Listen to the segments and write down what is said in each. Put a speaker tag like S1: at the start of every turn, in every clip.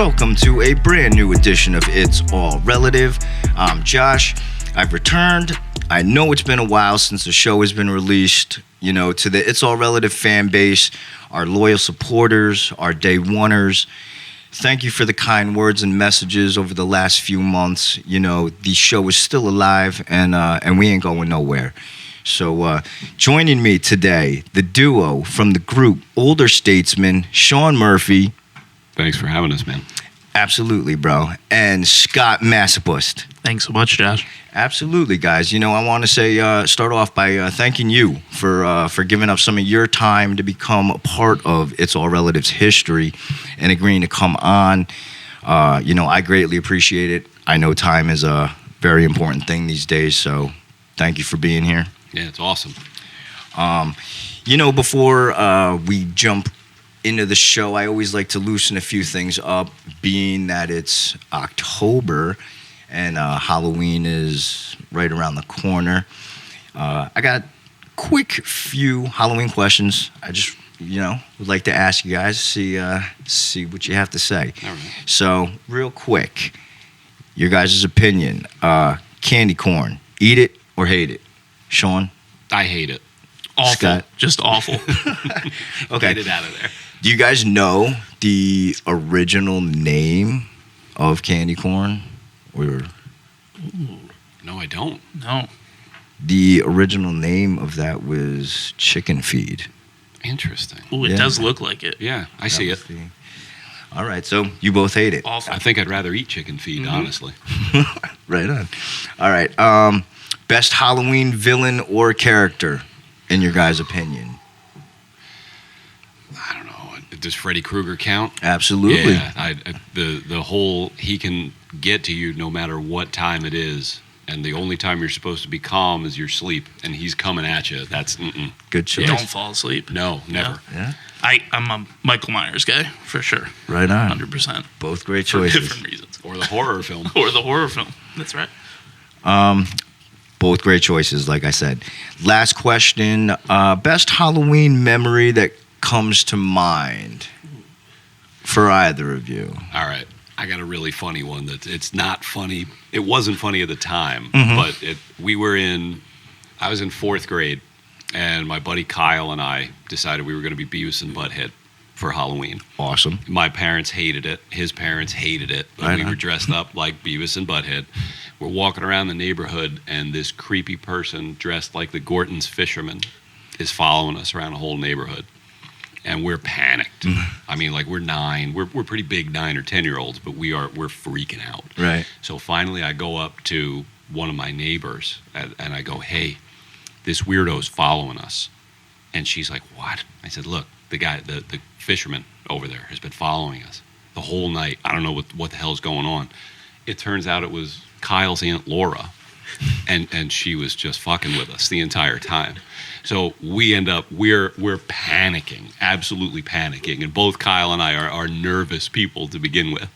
S1: welcome to a brand new edition of It's All Relative. I'm Josh. I've returned. I know it's been a while since the show has been released. You know, to the It's All Relative fan base, our loyal supporters, our day oneers, thank you for the kind words and messages over the last few months. You know, the show is still alive, and we ain't going nowhere. So joining me today, the duo from the group Older Statesmen, Sean Murphy.
S2: Thanks for having us, man.
S1: Absolutely, bro. And Scott Masopust.
S3: Thanks so much, Josh.
S1: Absolutely, guys. You know, I want to say, start off by thanking you for giving up some of your time to become a part of It's All Relatives history and agreeing to come on. You know, I greatly appreciate it. I know time is a very important thing these days, so thank you for being here.
S2: Yeah, it's awesome.
S1: You know, before we jump into the show, I always like to loosen a few things up, being that it's October and Halloween is right around the corner. I got quick few Halloween questions. I just, you know, would like to ask you guys, see what you have to say.
S2: All right.
S1: So, real quick, your guys' opinion. Candy corn, eat it or hate it? Sean?
S2: I hate it.
S3: Awful.
S1: Scott?
S3: Just awful.
S1: Okay.
S2: Get it out of there.
S1: Do you guys know the original name of candy corn? Or
S2: No, I don't.
S3: No.
S1: the original name of that was chicken feed.
S2: Interesting.
S3: Ooh, it
S1: Yeah.
S3: does look like it.
S2: Yeah, I see it.
S1: All right, so you both hate it.
S3: Awful.
S2: I think I'd rather eat chicken feed, honestly.
S1: Right on. All right. Best Halloween villain or character, in your guys' opinion?
S2: I don't know. Does Freddy Krueger count?
S1: Absolutely.
S2: Yeah. The whole, he can get to you no matter what time it is, and the only time you're supposed to be calm is your sleep, and he's coming at you. That's
S1: Good choice.
S3: Don't fall asleep.
S2: no, never.
S1: Yeah.
S3: I'm a Michael Myers guy, for sure.
S1: Right on.
S3: 100%.
S1: Both great
S3: For
S1: choices.
S3: different reasons.
S2: Or the horror film.
S3: Or the horror film. That's right.
S1: Both great choices, like I said. Last question. Best Halloween memory that comes to mind for either of you?
S2: All right. I got a really funny one that it's not funny. It wasn't funny at the time, but I was in fourth grade, and my buddy Kyle and I decided we were going to be Beavis and Butthead for Halloween.
S1: Awesome.
S2: My parents hated it. His parents hated it. But
S1: Right
S2: we
S1: on.
S2: were dressed up like Beavis and Butthead. We're walking around the neighborhood, and this creepy person dressed like the Gorton's fisherman is following us around the whole neighborhood. And we're panicked. I mean, like, we're 9. We're pretty big 9 or 10-year-olds, but we're freaking out.
S1: Right.
S2: So finally I go up to one of my neighbors, and I go, hey, this weirdo's following us. And she's like, what? I said, look, the guy, the fisherman over there has been following us the whole night. I don't know what the hell's going on. It turns out it was Kyle's Aunt Laura, and she was just fucking with us the entire time. So we end up, we're panicking, absolutely panicking, and both Kyle and I are nervous people to begin with.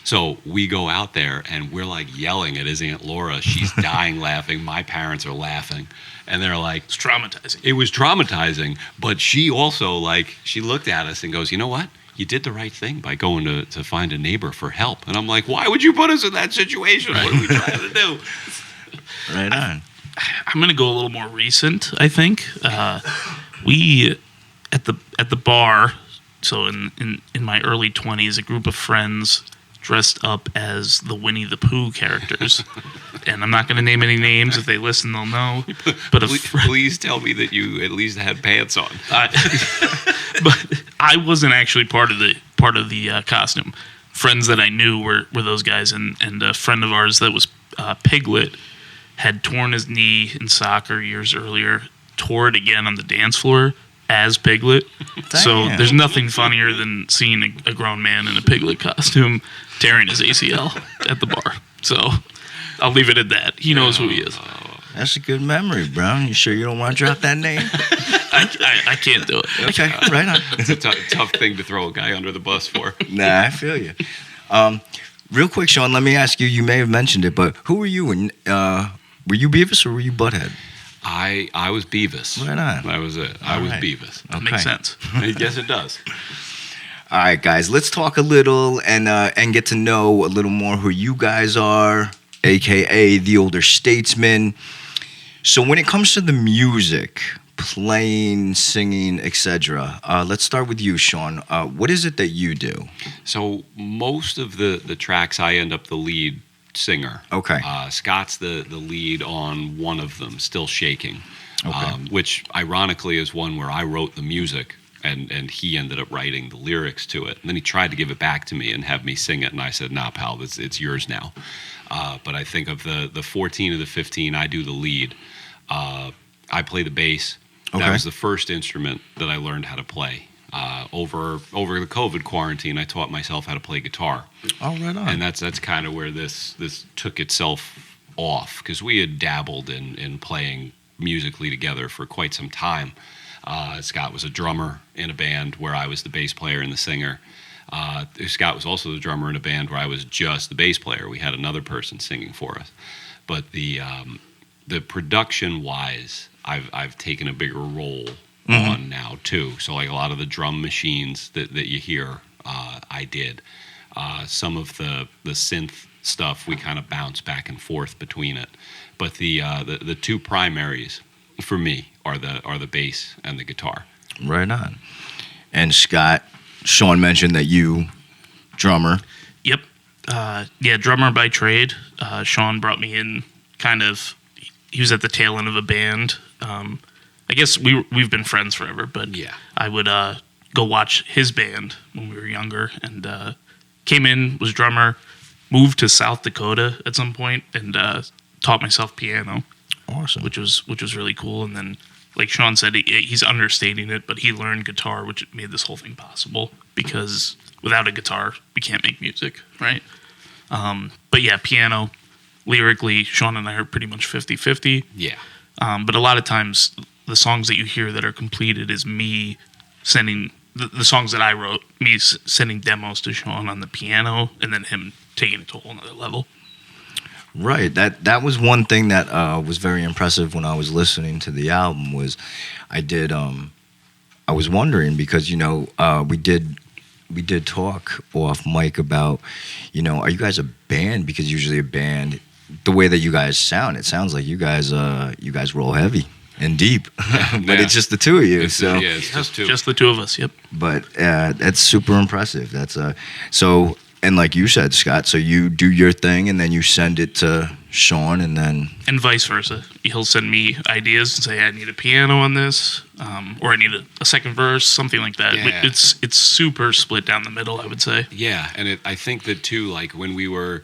S2: So we go out there, and we're like yelling at his Aunt Laura. She's dying laughing. My parents are laughing, and they're like,
S3: It's traumatizing.
S2: it was traumatizing, but she also, like, she looked at us and goes, you know what? You did the right thing by going to find a neighbor for help. And I'm like, why would you put us in that situation? What are we trying to do?
S1: Right on.
S3: I'm going to go a little more recent, I think. We, at the bar, so in my early 20s, a group of friends dressed up as the Winnie the Pooh characters. And I'm not going to name any names. If they listen, they'll know. But
S2: Please tell me that you at least had pants on.
S3: but I wasn't actually part of the costume. Friends that I knew were those guys, and a friend of ours that was Piglet had torn his knee in soccer years earlier, tore it again on the dance floor as Piglet. So
S1: Damn.
S3: there's nothing funnier than seeing a grown man in a Piglet costume tearing his ACL at the bar. So I'll leave it at that. He knows who he is.
S1: That's a good memory, bro. You sure you don't want to drop that name?
S3: I can't do it.
S1: Okay, right on.
S2: It's a tough thing to throw a guy under the bus for.
S1: Nah, I feel you. Real quick, Sean, let me ask you, you may have mentioned it, but who were you? Were you Beavis or were you Butthead?
S2: I was Beavis.
S1: Right on.
S2: That was it. I
S1: All
S2: was
S1: right.
S2: Beavis.
S3: That makes sense.
S2: Yes, it does.
S1: All right, guys, let's talk a little and get to know a little more who you guys are, aka the older statesmen. So when it comes to the music, playing, singing, etc., let's start with you, Sean. What is it that you do?
S2: So most of the tracks, I end up the lead singer.
S1: Okay.
S2: Scott's the lead on one of them, Still Shaking,
S1: Okay.
S2: which ironically is one where I wrote the music and he ended up writing the lyrics to it. And then he tried to give it back to me and have me sing it, and I said, nah, pal, it's yours now. But I think of the 14 of the 15, I do the lead. I play the bass.
S1: Okay.
S2: That was the first instrument that I learned how to play. Over the COVID quarantine, I taught myself how to play guitar.
S1: Oh, right on.
S2: And that's kind of where this took itself off, because we had dabbled in playing musically together for quite some time. Scott was a drummer in a band where I was the bass player and the singer. Scott was also the drummer in a band where I was just the bass player. We had another person singing for us. But the production-wise, I've taken a bigger role on now too. So like a lot of the drum machines that you hear, I did. Some of the synth stuff, we kind of bounce back and forth between it. But the two primaries for me are the bass and the guitar.
S1: Right on. And Scott, Sean mentioned that you, drummer.
S3: Yep. Yeah, drummer by trade. Sean brought me in kind of, he was at the tail end of a band. I guess we've been friends forever, but
S2: Yeah.
S3: I would go watch his band when we were younger, and came in, was drummer, moved to South Dakota at some point, and taught myself piano,
S1: Awesome.
S3: which was really cool. And then, like Sean said, he's understating it, but he learned guitar, which made this whole thing possible, because without a guitar, we can't make music, right? But yeah, piano, lyrically, Sean and I are pretty much 50-50.
S2: Yeah.
S3: But a lot of times, the songs that you hear that are completed is me sending the songs that I wrote, me sending demos to Sean on the piano, and then him taking it to a whole nother level.
S1: Right. That was one thing that was very impressive when I was listening to the album. Was I was wondering, because we did talk off mic about, are you guys a band? Because usually a band, the way that you guys sound, it sounds like you guys roll heavy and deep, but it's just the two of you.
S2: It's just two.
S3: Just the two of us, yep.
S1: But that's super impressive. That's so. And like you said, Scott, so you do your thing and then you send it to Sean, and then...
S3: And vice versa. He'll send me ideas and say, I need a piano on this, or I need a second verse, something like that.
S2: Yeah.
S3: It's super split down the middle, I would say.
S2: Yeah, and I think that too, like when we were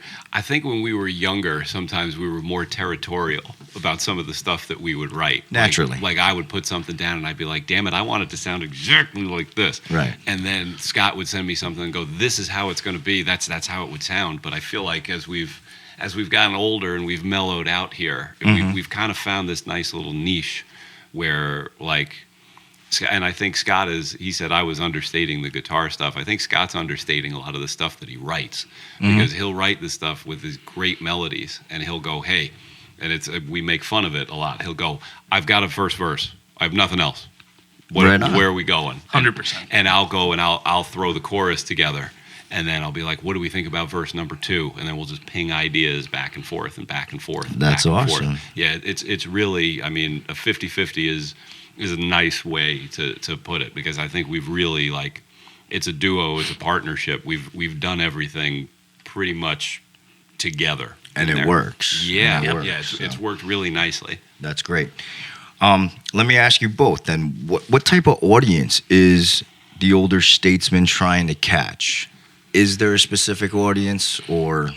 S2: younger, sometimes we were more territorial about some of the stuff that we would write.
S1: Naturally.
S2: Like I would put something down and I'd be like, damn it, I want it to sound exactly like this.
S1: Right.
S2: And then Scott would send me something and go, this is how it's going to be. That's how it would sound. But I feel like as we've gotten older and we've mellowed out here, we've kind of found this nice little niche where, like, and I think Scott he said I was understating the guitar stuff. I think Scott's understating a lot of the stuff that he writes, because he'll write this stuff with his great melodies, and he'll go, hey, and we make fun of it a lot. He'll go, I've got a first verse. I have nothing else. Where are we going?
S3: 100%.
S2: And I'll go and I'll throw the chorus together. And then I'll be like, what do we think about verse number 2? And then we'll just ping ideas back and forth and back and forth.
S1: That's
S2: back and
S1: awesome.
S2: Forth. Yeah, it's really, I mean, a 50-50 is a nice way to put it, because I think we've really, like, it's a duo, it's a partnership. We've done everything pretty much together.
S1: And it works.
S2: Yeah,
S1: And it works,
S2: it's worked really nicely.
S1: That's great. Let me ask you both then, what type of audience is the older statesman trying to catch? Is there a specific audience, or?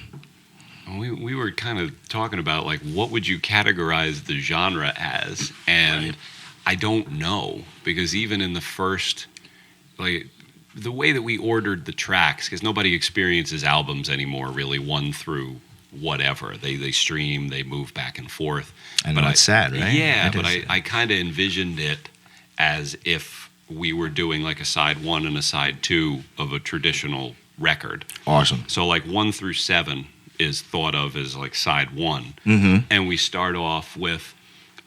S2: We were kind of talking about, like, what would you categorize the genre as? And right. I don't know, because even in the first, like, the way that we ordered the tracks, because nobody experiences albums anymore, really, one through whatever. They stream, they move back and forth.
S1: I know, it's sad, right?
S2: Yeah, but I kind of envisioned it as if we were doing, like, a side 1 and a side 2 of a traditional record.
S1: Awesome.
S2: So, like, 1 through 7 is thought of as, like, side 1. And we start off with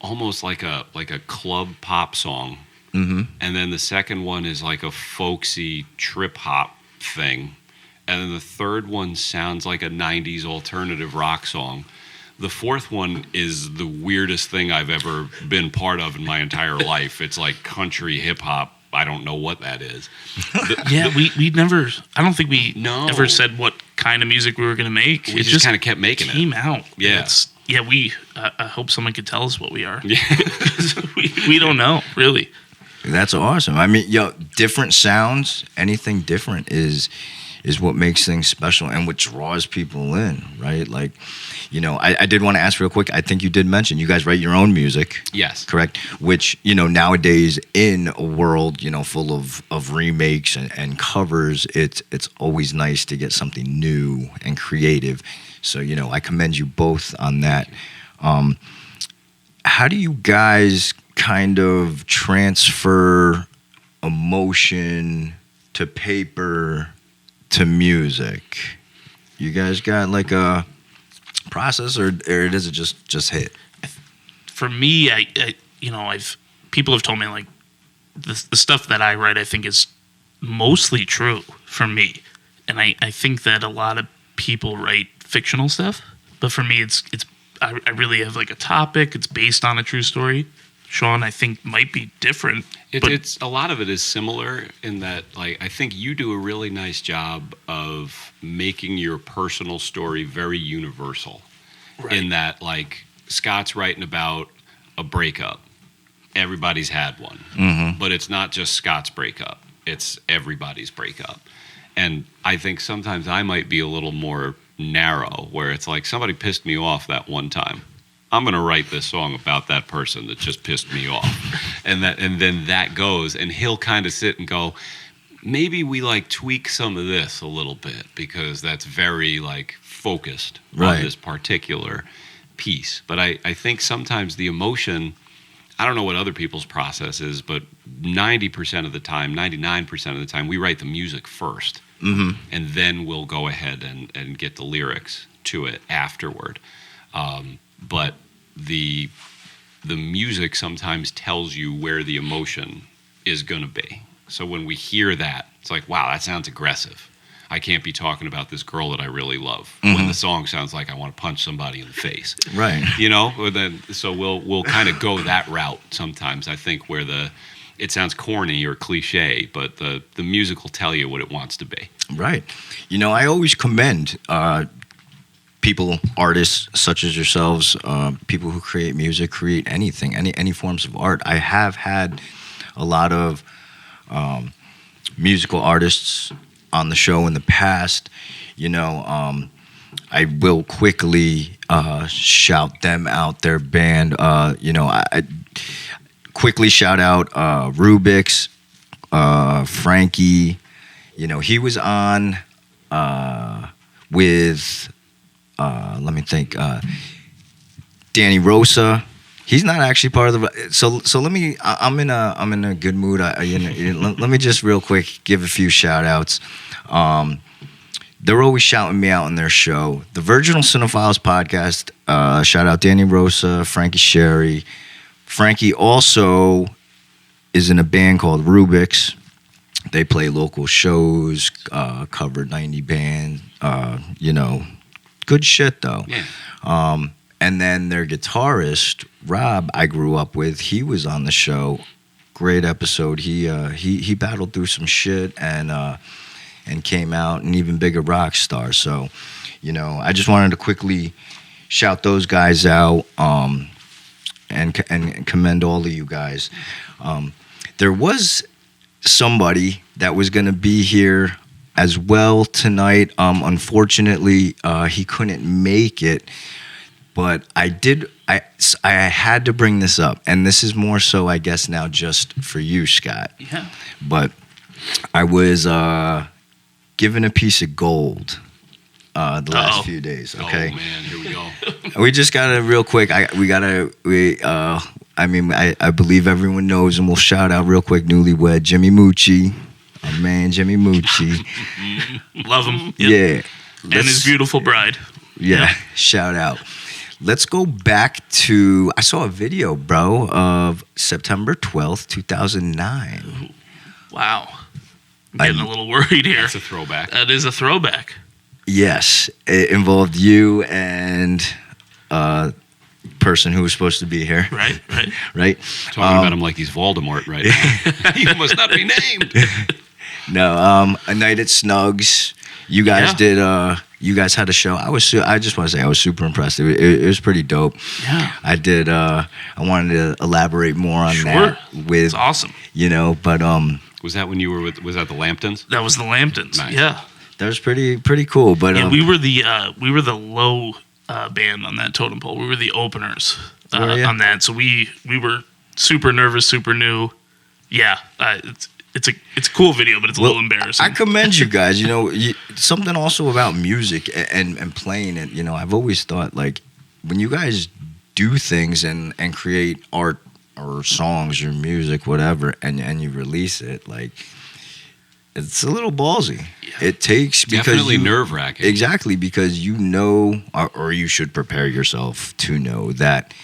S2: almost like a club pop song. And then the second one is like a folksy trip hop thing, and then the third one sounds like a 90s alternative rock song. The fourth one is the weirdest thing I've ever been part of in my entire life. It's like country hip hop. I don't know what that is.
S3: We never. I don't think we
S2: No.
S3: ever said what kind of music we were going to make.
S2: We just kind of kept making
S3: came
S2: it.
S3: out.
S2: Yeah.
S3: I hope someone could tell us what we are.
S2: Yeah.
S3: we don't know really.
S1: That's awesome. I mean, different sounds, anything different is what makes things special and what draws people in, right? Like, I did want to ask real quick. I think you did mention you guys write your own music.
S2: Yes.
S1: Correct? Which, nowadays in a world, full of remakes and covers, it's always nice to get something new and creative. So, I commend you both on that. How do you guys kind of transfer emotion to paper to music? You guys got like a process, or does it just hit?
S3: For me, people have told me like the stuff that I write, I think is mostly true for me, and I think that a lot of people write fictional stuff, but for me, I really have like a topic. It's based on a true story. Sean, I think, might be different.
S2: It's a lot of it is similar in that, like, I think you do a really nice job of making your personal story very universal. Right. In that, like, Scott's writing about a breakup. Everybody's had one. Mm-hmm. But it's not just Scott's breakup. It's everybody's breakup. And I think sometimes I might be a little more narrow, where it's like, somebody pissed me off that one time. I'm going to write this song about that person that just pissed me off. And then that goes, and he'll kind of sit and go, maybe we like tweak some of this a little bit because that's very like focused on this particular piece. But I think sometimes the emotion, I don't know what other people's process is, but 90% of the time, 99% of the time, we write the music first. Mm-hmm. And then we'll go ahead and get the lyrics to it afterward. But the music sometimes tells you where the emotion is going to be. So when we hear that, it's like, wow, that sounds aggressive. I can't be talking about this girl that I really love. Mm-hmm. When the song sounds like I want to punch somebody in the face. Right. So we'll kind of go that route sometimes. I think where it sounds corny or cliche, but the music will tell you what it wants to be.
S1: Right. I always commend people, artists such as yourselves, people who create music, create anything, any forms of art. I have had a lot of musical artists on the show in the past. I will quickly shout them out, their band. I quickly shout out Rubik's, Frankie. He was on with... let me think. Danny Rosa. He's not actually part of the. So let me. I'm in a good mood. Let me just real quick give a few shout outs. They're always shouting me out on their show, the Virginal Cinephiles podcast. Shout out Danny Rosa, Frankie Sherry. Frankie also is in a band called Rubik's. They play local shows, cover 90 band. Good shit though. Yeah. And then their guitarist Rob, I grew up with. He was on the show. Great episode. He battled through some shit and came out an even bigger rock star. So, I just wanted to quickly shout those guys out and commend all of you guys. There was somebody that was going to be here as well tonight. Unfortunately, he couldn't make it, but I had to bring this up, and this is more so, I guess, now just for you, Scott. Yeah. But I was given a piece of gold the last few days. Okay.
S2: Oh man, here we go.
S1: We just gotta real quick. I believe everyone knows, and we'll shout out real quick. Newlywed Jimmy Mucci. Our man, Jimmy Mucci.
S3: Love him. Yep.
S1: Yeah.
S3: And his beautiful bride.
S1: Yeah,
S3: yep.
S1: Shout out. Let's go back to, I saw a video, bro, of September 12th, 2009.
S3: Wow. I'm getting a little worried here.
S2: That's a throwback.
S3: That is a throwback.
S1: Yes, it involved you and person who was supposed to be here.
S3: Right.
S1: Right.
S2: Talking about him like he's Voldemort right now. He must not be named.
S1: No, A Night at Snugs. You guys did. You guys had a show. I just want to say I was super impressed. It was pretty dope.
S3: Yeah.
S1: I did. I wanted to elaborate more on that.
S3: It's awesome.
S1: But
S2: Was that when you were with? Was that the Lambtons?
S3: That was the Lambtons.
S2: Nice.
S3: Yeah.
S1: that was pretty cool. But
S3: Yeah, we were the low band on that totem pole. We were the openers on that. So we were super nervous, super new. Yeah, it's a cool video, but it's a little embarrassing.
S1: I commend you guys. Something also about music and playing it. I've always thought, like, when you guys do things and create art or songs or music, whatever, and you release it, like, it's a little ballsy. Yeah. It takes
S2: definitely nerve-wracking.
S1: Exactly, because or you should prepare yourself to know that.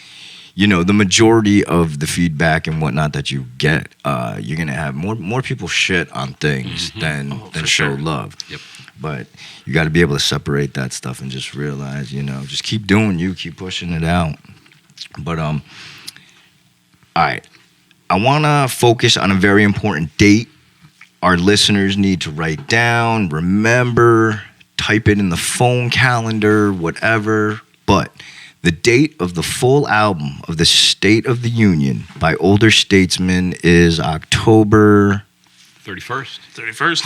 S1: The majority of the feedback and whatnot that you get, you're gonna have more people shit on things than show love.
S2: Yep.
S1: But you got to be able to separate that stuff and just realize, just keep doing you, keep pushing it out. But all right, I want to focus on a very important date. Our listeners need to write down, remember, type it in the phone calendar, whatever. But the date of the full album of the State of the Union by Older Statesmen is October
S2: 31st.
S3: 31st,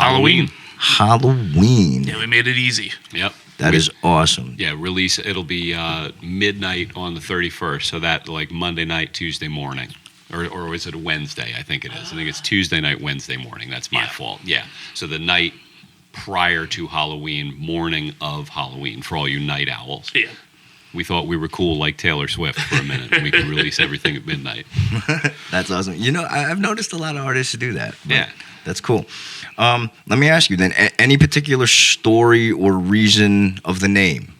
S1: Halloween.
S3: Yeah, we made it easy.
S2: Yep.
S1: That is awesome.
S2: Yeah, release. It'll be midnight on the 31st. So that, like, Monday night, Tuesday morning. Or is it a Wednesday? I think it is. I think it's Tuesday night, Wednesday morning. That's my fault. Yeah. So the night prior to Halloween, morning of Halloween, for all you night owls.
S3: Yeah.
S2: We thought we were cool like Taylor Swift for a minute. And we could release everything at midnight.
S1: That's awesome. I've noticed a lot of artists do that.
S2: Yeah.
S1: That's cool. Let me ask you then, any particular story or reason of the name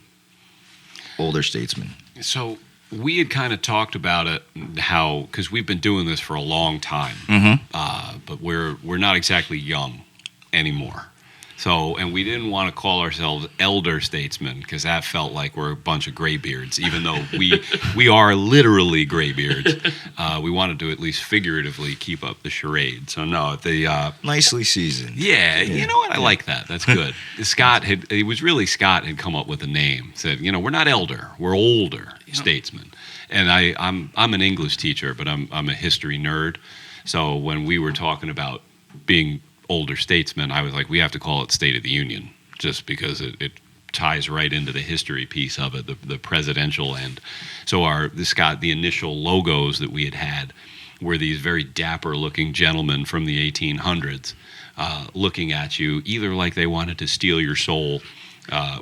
S1: Older Statesmen?
S2: So we had kind of talked about it, how, because we've been doing this for a long time, but we're not exactly young anymore. So, and we didn't want to call ourselves elder statesmen because that felt like we're a bunch of graybeards, even though we are literally graybeards. We wanted to at least figuratively keep up the charade. So no,
S1: nicely seasoned.
S2: Yeah, you know what? I like that. That's good. Scott had come up with a name. Said, we're not elder, we're older statesmen. And I'm an English teacher, but I'm a history nerd. So when we were talking about being older statesmen, I was like, we have to call it State of the Union, just because it ties right into the history piece of it, the presidential end. So the initial logos that we had were these very dapper looking gentlemen from the 1800s looking at you either like they wanted to steal your soul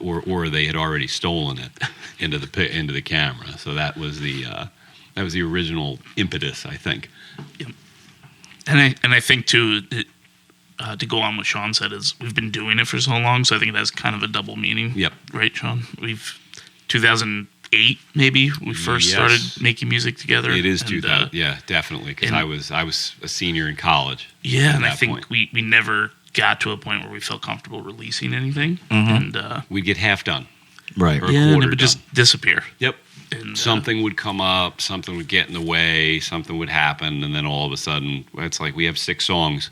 S2: or they had already stolen it into the camera. So that was the original impetus, I think.
S3: Yep. And I think too, to go on what Sean said, is we've been doing it for so long, so I think it has kind of a double meaning. Yep. Right, Sean? 2008 maybe we first started making music together.
S2: It is 2000. Yeah, definitely, because I was a senior in college.
S3: Yeah, and I think we never got to a point where we felt comfortable releasing anything, and
S2: we'd get half done.
S1: Right.
S2: Or
S3: and it would just disappear.
S2: Yep. And, something would come up, something would get in the way, something would happen, and then all of a sudden, it's like we have 6 songs.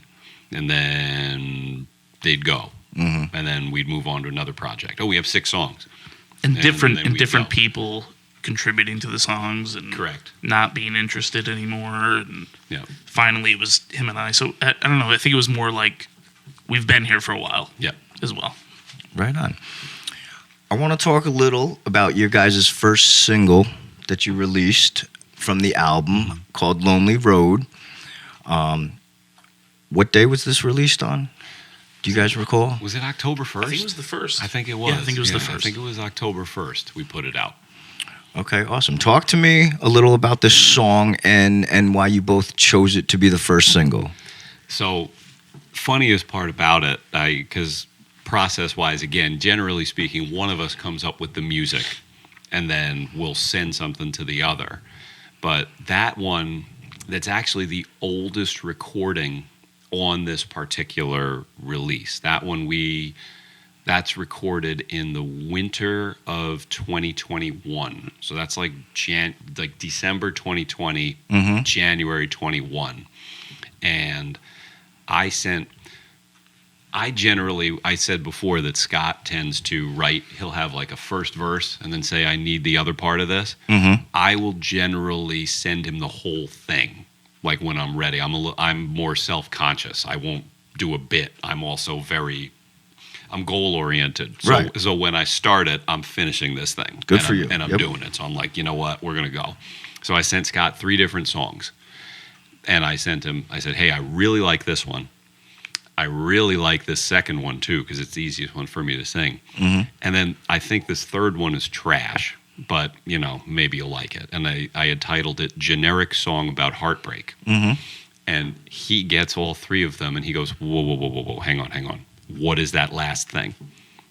S2: And then they'd go, and then we'd move on to another project. Oh, we have 6 songs,
S3: and different people contributing to the songs, and not being interested anymore. And finally, it was him and I. So I don't know. I think it was more like we've been here for a while. As well.
S1: Right on. I want to talk a little about your guys' first single that you released from the album called "Lonely Road." What day was this released on? Do you guys recall?
S2: Was it October 1st?
S3: I think it was the 1st.
S2: I think it was.
S3: Yeah, I think it was the 1st.
S2: I think it was October 1st we put it out.
S1: Okay, awesome. Talk to me a little about this song and why you both chose it to be the first single.
S2: So, funniest part about it, because process-wise, again, generally speaking, one of us comes up with the music, and then we'll send something to the other. But that one, that's actually the oldest recording on this particular release. That one that's recorded in the winter of 2021. So that's like December 2020, January 21. And I said before that Scott tends to write, he'll have like a first verse and then say, I need the other part of this. I will generally send him the whole thing. Like when I'm ready, I'm more self-conscious. I won't do a bit. I'm also I'm goal-oriented. So when I start it, I'm finishing this thing.
S1: Good for you.
S2: And I'm doing it. So I'm like, you know what? We're going to go. So I sent Scott 3 different songs. And I said, hey, I really like this one. I really like this second one, too, because it's the easiest one for me to sing. And then I think this third one is trash, but, maybe you'll like it. And I had titled it Generic Song About Heartbreak. And he gets all 3 of them, and he goes, whoa, hang on. What is that last thing?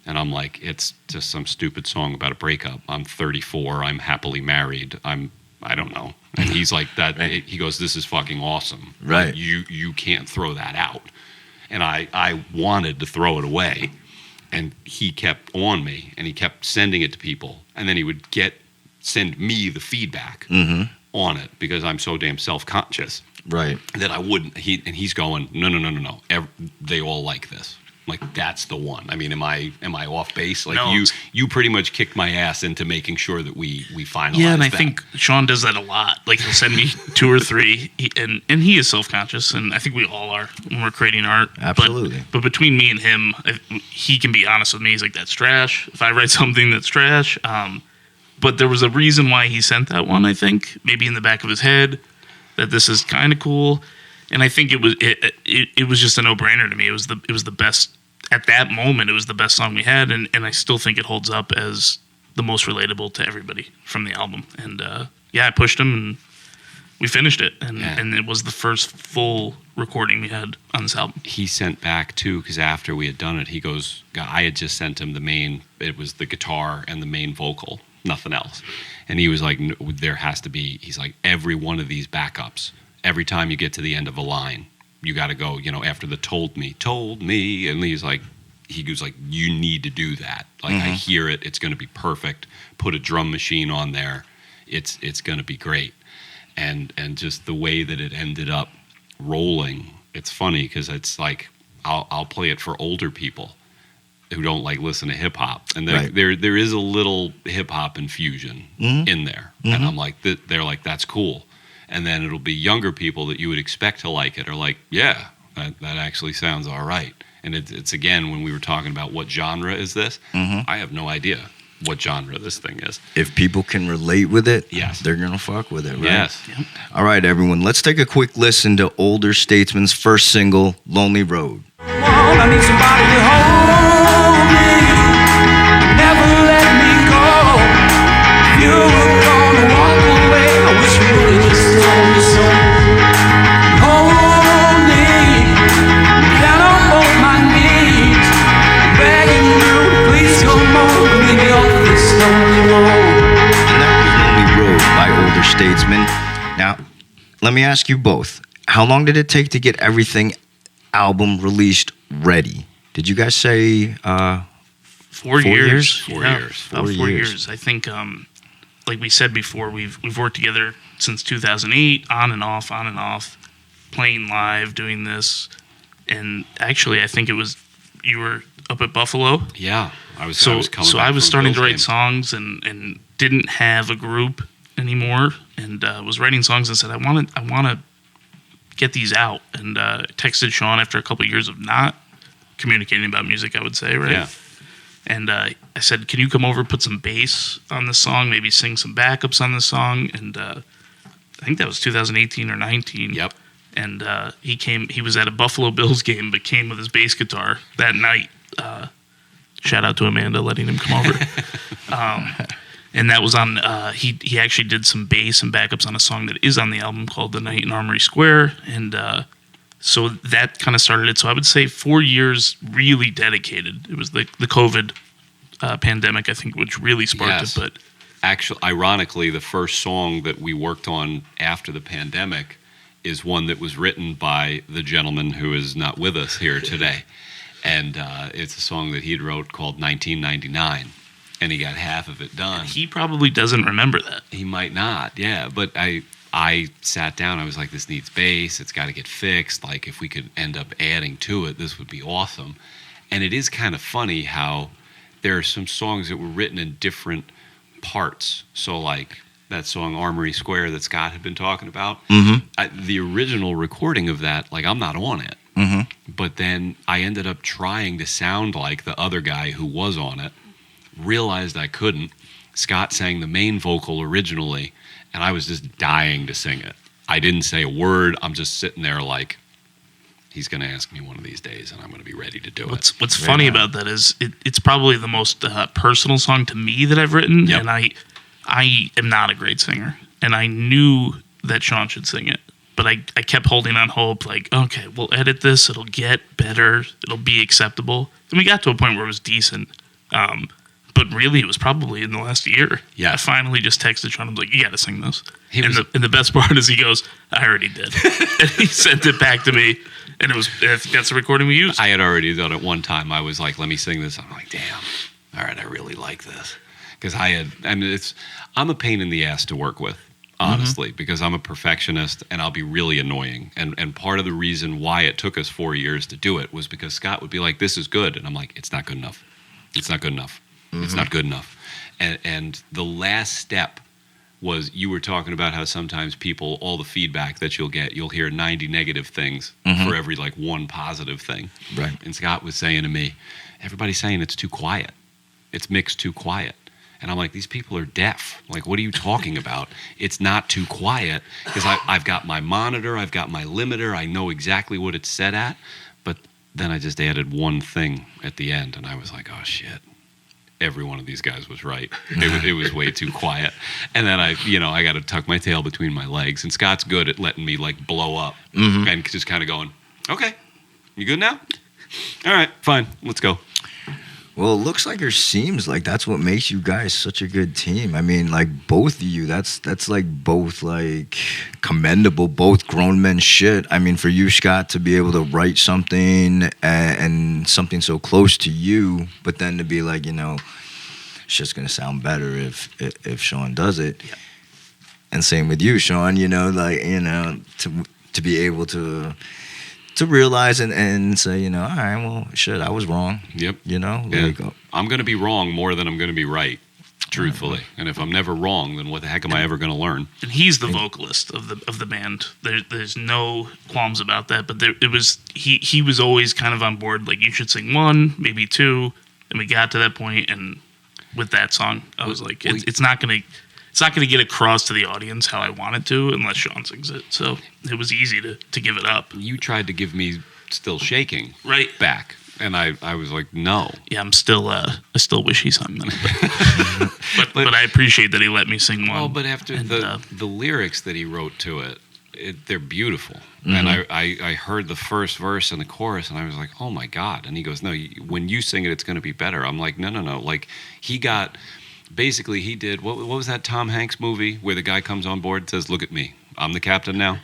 S2: And I'm like, it's just some stupid song about a breakup. I'm 34. I'm happily married. I don't know. And he's like that. He goes, this is fucking awesome.
S1: Right.
S2: Like, you can't throw that out. And I wanted to throw it away. And he kept on me, and he kept sending it to people. And then he would send me the feedback on it because I'm so damn self-conscious.
S1: Right.
S2: That I wouldn't. He's going, no. They all like this. Like, that's the one. I mean, am I off base? Like,
S3: No.
S2: you pretty much kicked my ass into making sure that we finalize.
S3: Yeah, and I
S2: that.
S3: think Sean does that a lot. Like, he'll send me 2 or 3, and he is self-conscious, and I think we all are when we're creating art.
S1: Absolutely.
S3: But between me and him, he can be honest with me. He's like, that's trash. If I write something that's trash. But there was a reason why he sent that one, I think. Maybe in the back of his head, that this is kind of cool. And I think it was just a no-brainer to me. It was the best at that moment. It was the best song we had, and I still think it holds up as the most relatable to everybody from the album. And I pushed him, and we finished it, and it was the first full recording we had on this album.
S2: He sent back too, because after we had done it, he goes, I had just sent him the main. It was the guitar and the main vocal, nothing else. And he was like, no, there has to be. He's like, every one of these backups. Every time you get to the end of a line, you got to go, after the told me, and he goes like, you need to do that. Like, I hear it. It's going to be perfect. Put a drum machine on there. It's going to be great. And just the way that it ended up rolling, it's funny because it's like, I'll play it for older people who don't like listen to hip hop. And there is a little hip hop infusion in there. And I'm like, they're like, that's cool. And then it'll be younger people that you would expect to like it are like, yeah, that actually sounds all right. And it's again, when we were talking about what genre is this, I have no idea what genre this thing is.
S1: If people can relate with it,
S2: yes,
S1: they're going to fuck with it, right?
S2: Yes.
S3: Yep.
S1: All right, everyone, let's take a quick listen to Older Statesman's first single, Lonely Road.
S4: I need somebody to hold me, never let me go. If you were gonna walk away, I wish you would've just told me so. Hold me, down on both my knees, begging you to please come on, leave me off this lonely road.
S1: And that was Lonely Road by Older Statesman. Now, let me ask you both, how long did it take to get everything album released ready? Did you guys say
S3: 4 years?
S2: 4 years.
S3: About 4 years. I think, like we said before, we've worked together since 2008, on and off, playing live, doing this. And actually, I think it was, you were up at Buffalo.
S2: Yeah. I was
S3: So
S2: coming
S3: I
S2: back
S3: was
S2: from
S3: starting to
S2: Bill's
S3: write
S2: game.
S3: songs and didn't have a group anymore, and was writing songs and said, I want to get these out. And texted Sean after a couple of years of not communicating about music, I would say, right?
S2: Yeah.
S3: And I said, can you come over, put some bass on this song, maybe sing some backups on this song? And I think that was 2018 or 19.
S2: Yep.
S3: And he came. He was at a Buffalo Bills game, but came with his bass guitar that night. Shout out to Amanda letting him come over. And that was on. He actually did some bass and backups on a song that is on the album called "The Night in Armory Square," and so that kind of started it. So I would say 4 years really dedicated. It was the COVID pandemic, I think, which really sparked
S2: Yes.
S3: it. But
S2: Actually, ironically, the first song that we worked on after the pandemic is one that was written by the gentleman who is not with us here today. And it's a song that he had wrote called 1999. And he got half of it done.
S3: He probably doesn't remember that.
S2: He might not, yeah. But I sat down. I was like, this needs bass. It's got to get fixed. Like, if we could end up adding to it, this would be awesome. And it is kind of funny how there are some songs that were written in different parts. So, like that song Armory Square that Scott had been talking about, the original recording of that, like, I'm not on it. But then I ended up trying to sound like the other guy who was on it, realized I couldn't. Scott sang the main vocal originally, and I was just dying to sing it. I didn't say a word. I'm just sitting there like, he's going to ask me one of these days, and I'm going to be ready to do it.
S3: What's funny about that is it's probably the most personal song to me that I've written, and I am not a great singer, and I knew that Sean should sing it, but I kept holding on hope, like, okay, we'll edit this, it'll get better, it'll be acceptable, and we got to a point where it was decent, but really it was probably in the last year.
S2: Yeah.
S3: I finally just texted Sean, I was like, you got to sing this. And the best part is he goes, I already did. And he sent it back to me. And I think that's the recording we used.
S2: I had already done it one time. I was like, let me sing this. I'm like, damn. All right, I really like this. Because I'm a pain in the ass to work with, honestly, because I'm a perfectionist and I'll be really annoying. And part of the reason why it took us 4 years to do it was because Scott would be like, this is good. And I'm like, it's not good enough. It's not good enough. It's not good enough. And the last step was, you were talking about how sometimes people, all the feedback that you'll hear 90 negative things for every like one positive thing.
S1: Right.
S2: And Scott was saying to me, everybody's saying it's too quiet. It's mixed too quiet. And I'm like, these people are deaf. Like, what are you talking about? It's not too quiet, because I've got my monitor, I've got my limiter, I know exactly what it's set at. But then I just added one thing at the end, and I was like, oh shit. Every one of these guys was right. It was way too quiet. And then I got to tuck my tail between my legs. And Scott's good at letting me like blow up and just kind of going, okay, you good now? All right, fine, let's go.
S1: Well, it looks like or seems like that's what makes you guys such a good team. I mean, like, both of you, that's like both like commendable, both grown men shit. I mean, for you, Scott, to be able to write something and something so close to you, but then to be like, it's just gonna sound better if Sean does it. Yeah. And same with you, Sean. To be able to realize and say, all right, well, shit, I was wrong.
S2: Yep.
S1: There you go.
S2: I'm going to be wrong more than I'm going to be right, truthfully. Right. And if I'm never wrong, then what the heck am I ever going to learn?
S3: And he's the vocalist of the band. There's no qualms about that. But he was always kind of on board. Like, you should sing one, maybe two. And we got to that point, and with that song, I was like, it's not going to get across to the audience how I want it to unless Sean sings it. So it was easy to give it up.
S2: You tried to give me Still Shaking back. And I was like, no.
S3: Yeah, I still wish he sung them. But I appreciate that he let me sing one.
S2: Oh, but after the lyrics that he wrote to it, they're beautiful. And I heard the first verse and the chorus, and I was like, oh my God. And he goes, no, when you sing it, it's going to be better. I'm like, no. Like, he did, what was that Tom Hanks movie where the guy comes on board and says, look at me, I'm the captain now?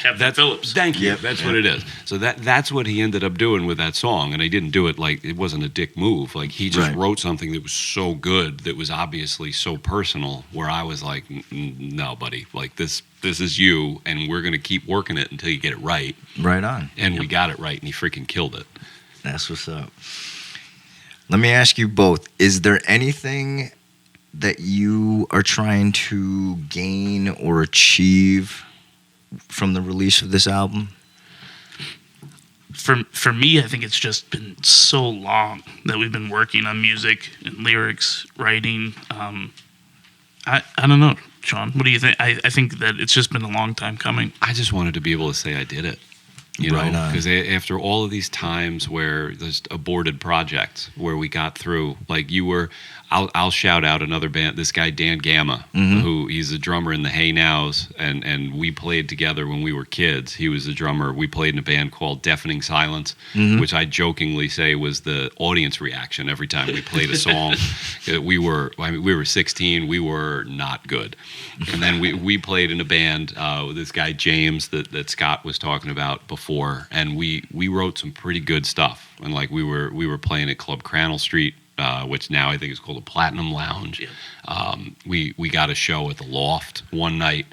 S3: Captain Phillips.
S2: Thank you. Yep, that's what it is. So that's what he ended up doing with that song. And he didn't do it like, it wasn't a dick move. Like, he just wrote something that was so good, that was obviously so personal, where I was like, no, buddy, like, this is you, and we're going to keep working it until you get it right.
S1: Right on.
S2: And we got it right, and he freaking killed it.
S1: That's what's up. Let me ask you both, is there anything that you are trying to gain or achieve from the release of this album?
S3: For me, I think it's just been so long that we've been working on music and lyrics, writing. I don't know, Sean, what do you think? I think that it's just been a long time coming.
S2: I just wanted to be able to say I did it. You
S1: Right
S2: know,
S1: on.
S2: because after all of these times where there's aborted projects where we got through, like you were, I'll shout out another band, this guy Dan Gamma, who he's a drummer in the Hey Nows, and we played together when we were kids. He was the drummer. We played in a band called Deafening Silence, which I jokingly say was the audience reaction every time we played a song. We were 16, we were not good. And then we played in a band with this guy James that Scott was talking about before, and we wrote some pretty good stuff. And like we were playing at Club Crannel Street, which now I think is called the Platinum Lounge.
S3: Yeah.
S2: We got a show at the Loft one night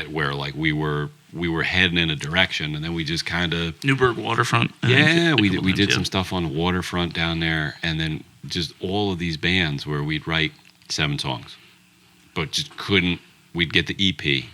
S2: where like we were heading in a direction, and then we just kind of
S3: Newburgh Waterfront.
S2: yeah, we did some stuff on the waterfront down there, and then just all of these bands where we'd write 7 songs, but just couldn't. We'd get the EP,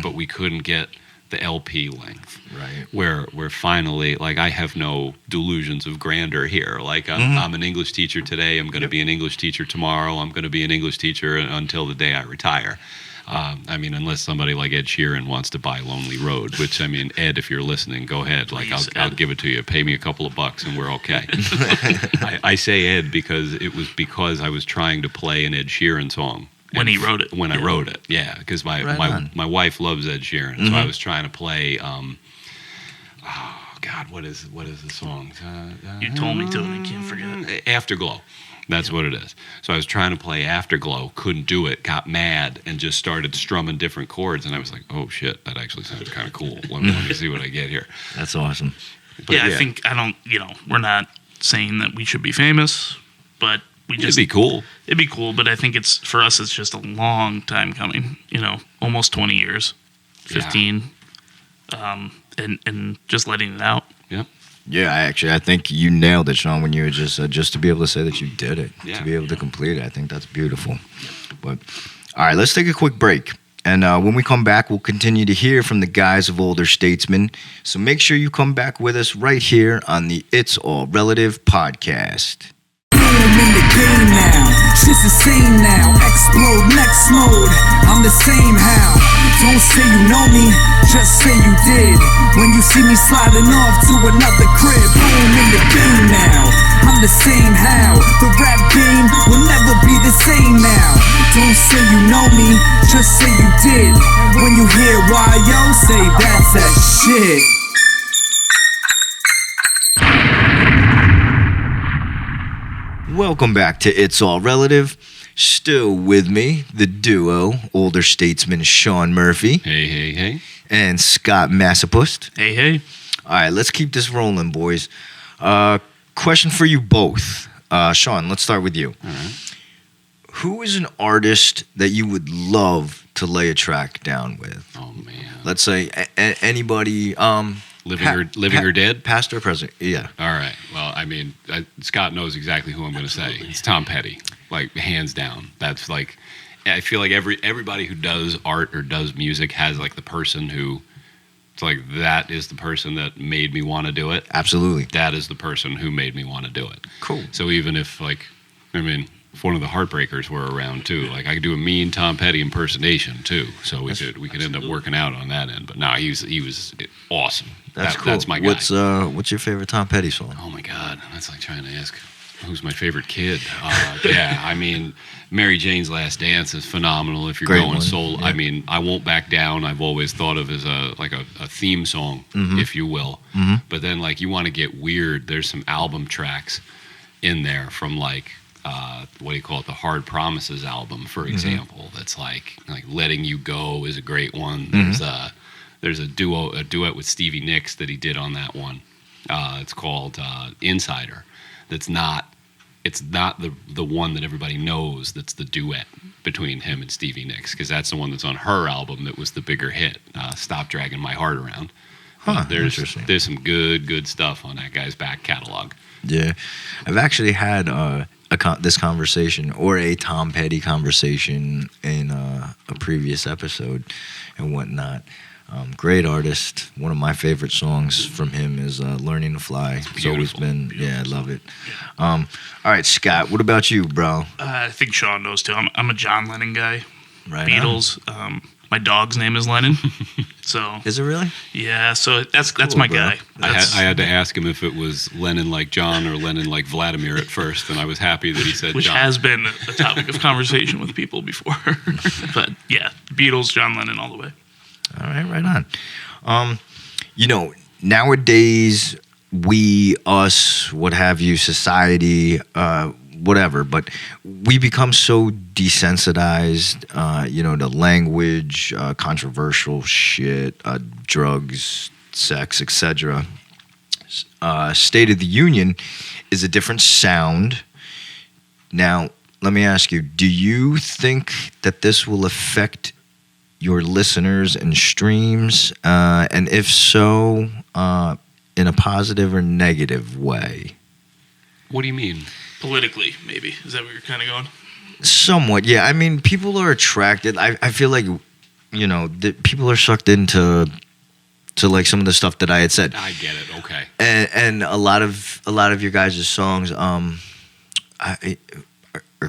S2: but we couldn't get the LP length.
S1: Right.
S2: Where finally, like, I have no delusions of grandeur here. Like, I'm an English teacher today. I'm going to be an English teacher tomorrow. I'm going to be an English teacher until the day I retire. I mean, unless somebody like Ed Sheeran wants to buy Lonely Road, which, I mean, Ed, if you're listening, go ahead. Like,
S3: Please,
S2: I'll
S3: Ed.
S2: give it to you. Pay me a couple of bucks and we're okay. I say Ed because it was because I was trying to play an Ed Sheeran song.
S3: When he wrote it.
S2: When I wrote it, yeah. Because
S1: Right on.
S2: my wife loves Ed Sheeran, so I was trying to play, what is the song?
S3: You told me to, and I can't forget.
S2: Afterglow. That's what it is. So I was trying to play Afterglow, couldn't do it, got mad, and just started strumming different chords. And I was like, oh shit, that actually sounds kind of cool. Let me see what I get here.
S1: That's awesome.
S2: But
S3: I think, we're not saying that we should be famous, but we just.
S2: It'd be cool.
S3: It'd be cool, but I think for us, it's just a long time coming, almost 20 years, 15, and just letting it out.
S2: Yep.
S1: Yeah, I think you nailed it, Sean, when you were just to be able to say that you did it,
S2: Yeah.
S1: to be able to complete it. I think that's beautiful. But all right, let's take a quick break. And when we come back, we'll continue to hear from the guys of Older Statesmen. So make sure you come back with us right here on the It's All Relative podcast.
S5: I'm in the game now, shit's the same now. Explode next mode, I'm the same how. Don't say you know me, just say you did. When you see me sliding off to another crib, boom, in the game now, I'm the same how. The rap game will never be the same now. Don't say you know me, just say you did. When you hear Y.O., say that's that shit.
S1: Welcome back to It's All Relative. Still with me, the duo, Older Statesman Sean Murphy
S2: Hey.
S1: and Scott Masopust.
S3: Hey.
S1: All right, let's keep this rolling, boys. Question for you both. Sean, let's start with you.
S2: All right.
S1: Who is an artist that you would love to lay a track down with?
S2: Oh, man.
S1: Let's say anybody.
S2: Living or dead?
S1: Past or present, yeah.
S2: All right. Well, I mean, Scott knows exactly who I'm going to say. It's Tom Petty, like hands down. That's like, I feel like everybody who does art or does music has like the person who, it's like that is the person that made me want to do it.
S1: Absolutely.
S2: That is the person who made me want to do it.
S1: Cool.
S2: So even if if one of the Heartbreakers were around too, like I could do a mean Tom Petty impersonation too. So we could end up working out on that end. But no, he was awesome.
S1: That's cool.
S2: That's my guy.
S1: What's your favorite Tom Petty song?
S2: Oh my God, that's like trying to ask who's my favorite kid. Yeah, I mean, Mary Jane's Last Dance is phenomenal. If you're
S1: Great
S2: going
S1: one,
S2: soul,
S1: yeah.
S2: I mean, I Won't Back Down. I've always thought of as a theme song, if you will. But then like you want to get weird. There's some album tracks in there from like. What do you call it? The Hard Promises album, for example. That's like Letting You Go is a great one. There's a duet with Stevie Nicks that he did on that one. It's called Insider. It's not the one that everybody knows. That's the duet between him and Stevie Nicks, because that's the one that's on her album that was the bigger hit. Stop Dragging My Heart Around.
S1: Interesting.
S2: There's some good stuff on that guy's back catalog.
S1: Yeah, I've actually had this conversation or a Tom Petty conversation in a previous episode and whatnot. Great artist. One of my favorite songs from him is "Learning to Fly." It's always been, I love it. All right, Scott, what about you, bro?
S3: I think Sean knows too. I'm a John Lennon guy.
S1: Right.
S3: Beatles. My dog's name is Lennon. So
S1: Is it really?
S3: yeah, so that's
S1: cool,
S3: my
S1: bro.
S3: guy.
S2: I had to ask him if it was Lennon like John or Lennon like Vladimir at first, and I was happy that he said
S3: which
S2: John.
S3: has been a topic of conversation with people before. But yeah, Beatles, John Lennon, all the way.
S1: All right on. Nowadays, we, us, what have you, society, whatever, but we become so desensitized, to language, controversial shit, drugs, sex, etc. State of the Union is a different sound. Now, let me ask you, do you think that this will affect your listeners and streams? And if so, in a positive or negative way?
S2: What do you mean?
S3: Politically, maybe. Is that where you're kind of going?
S1: Somewhat, yeah. I mean, people are attracted. I feel like, that people are sucked into like some of the stuff that I had said.
S2: I get it. Okay.
S1: And a lot of your guys' songs are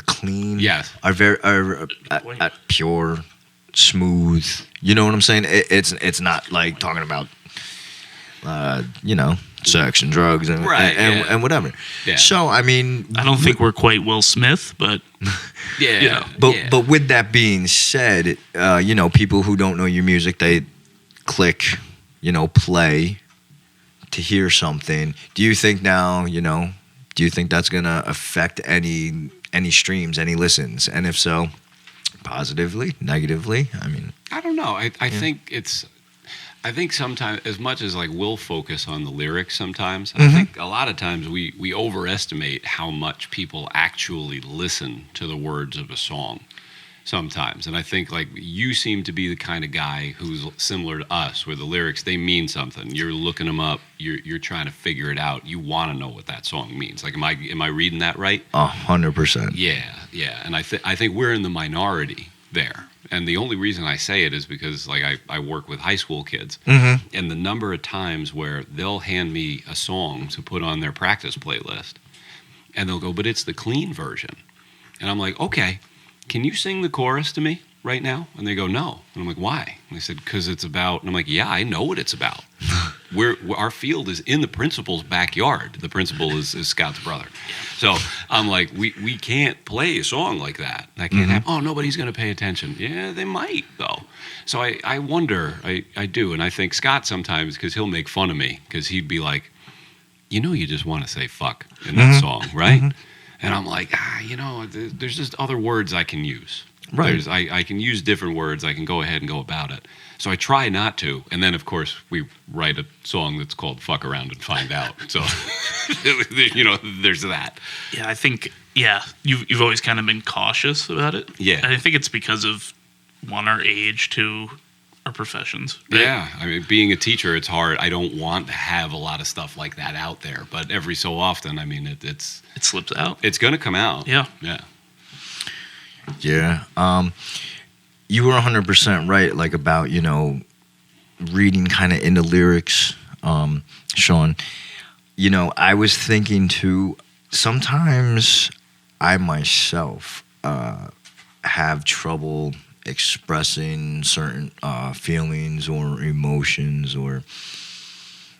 S1: clean.
S2: Yes.
S1: Are very pure, smooth. You know what I'm saying? It's not like talking about sex and drugs and
S2: Right,
S1: and whatever.
S2: Yeah.
S1: So I mean,
S3: I don't think we're quite Will Smith, but
S2: Yeah.
S1: but with that being said, people who don't know your music, they click, play to hear something. Do you think now, do you think that's gonna affect any streams, any listens? And if so, positively, negatively? I mean,
S2: I don't know. I think sometimes, as much as like we'll focus on the lyrics sometimes, I think a lot of times we overestimate how much people actually listen to the words of a song sometimes. And I think like you seem to be the kind of guy who's similar to us, where the lyrics, they mean something. You're looking them up. You're trying to figure it out. You want to know what that song means. Like, am I reading that right?
S1: 100%.
S2: Yeah. And I think we're in the minority there. And the only reason I say it is because, like, I work with high school kids, and the number of times where they'll hand me a song to put on their practice playlist, and they'll go, but it's the clean version. And I'm like, okay, can you sing the chorus to me right now? And they go, no. And I'm like, why? And they said, because it's about, and I'm like, yeah, I know what it's about. Our field is in the principal's backyard. The principal is Scout's brother. So I'm like, we can't play a song like that. That can't happen. Oh, nobody's going to pay attention. Yeah, they might, though. So I wonder, I do. And I think Scott sometimes, because he'll make fun of me, because he'd be like, you just want to say fuck in that song, right? And I'm like, there's just other words I can use.
S1: Right.
S2: I can use different words. I can go ahead and go about it. So I try not to. And then, of course, we write a song that's called Fuck Around and Find Out. So, there's that.
S3: yeah, I think you've always kind of been cautious about it.
S2: Yeah.
S3: And I think it's because of, one, our age, two, our professions. Right?
S2: Yeah. I mean, being a teacher, it's hard. I don't want to have a lot of stuff like that out there. But every so often, I mean, it
S3: slips out.
S2: It's going to come out.
S3: Yeah.
S2: Yeah.
S1: Yeah. You were 100% right, like about, reading kind of into lyrics, Sean. I was thinking too, sometimes I myself have trouble expressing certain feelings or emotions or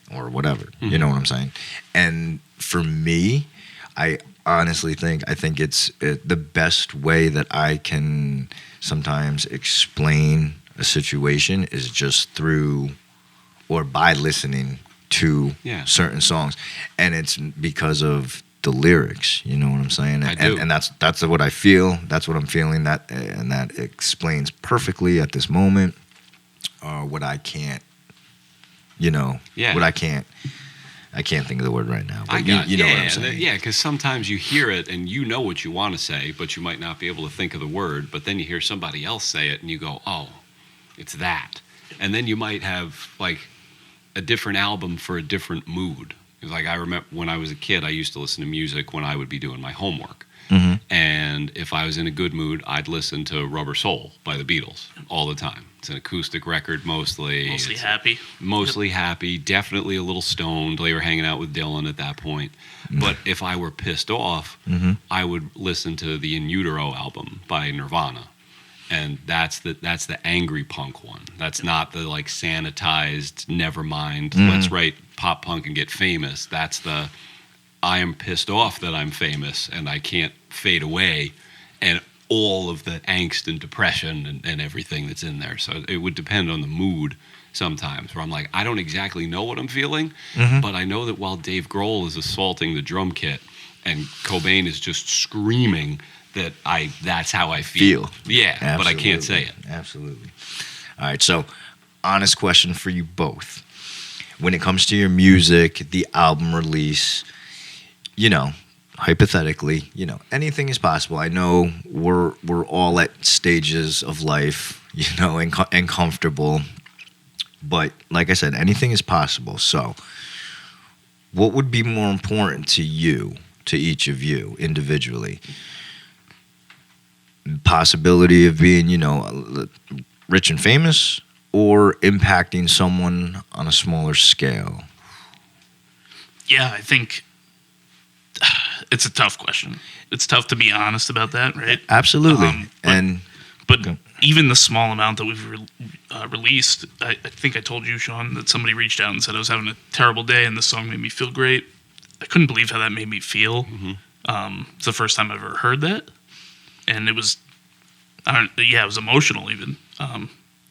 S1: whatever. You know what I'm saying? And for me, I honestly think it's the best way that I can sometimes explain a situation is just through or by listening to certain songs, and it's because of the lyrics. You know what I'm saying?
S2: I do.
S1: And that's what I feel. That's what I'm feeling. That explains perfectly at this moment what I can't. What I can't. I can't think of the word right now. But you know what I'm saying?
S2: Yeah, because sometimes you hear it and you know what you want to say, but you might not be able to think of the word. But then you hear somebody else say it and you go, oh, it's that. And then you might have like a different album for a different mood. Like I remember when I was a kid, I used to listen to music when I would be doing my homework. And if I was in a good mood, I'd listen to Rubber Soul by the Beatles all the time. It's an acoustic record mostly.
S3: Mostly happy.
S2: Mostly happy, definitely a little stoned. They were hanging out with Dylan at that point. But if I were pissed off, I would listen to the In Utero album by Nirvana. and that's the angry punk one. That's not the like sanitized, never mind, let's write pop punk and get famous. That's the I am pissed off that I'm famous and I can't fade away, and all of the angst and depression and everything that's in there. So it would depend on the mood sometimes, where I'm like, I don't exactly know what I'm feeling, but I know that while Dave Grohl is assaulting the drum kit and Cobain is just screaming, that's how I feel. Yeah,
S1: Absolutely.
S2: but I can't say it.
S1: Absolutely. All right, so honest question for you both. When it comes to your music, the album release, hypothetically, anything is possible. I know we're all at stages of life, and comfortable. But like I said, anything is possible. So what would be more important to you, to each of you individually? Possibility of being, rich and famous, or impacting someone on a smaller scale?
S3: Yeah, I think it's a tough question. It's tough to be honest about that, right?
S1: Absolutely.
S3: But even the small amount that we've released, I think I told you, Sean, that somebody reached out and said I was having a terrible day and this song made me feel great. I couldn't believe how that made me feel. It's the first time I've ever heard that. And it was, it was emotional even.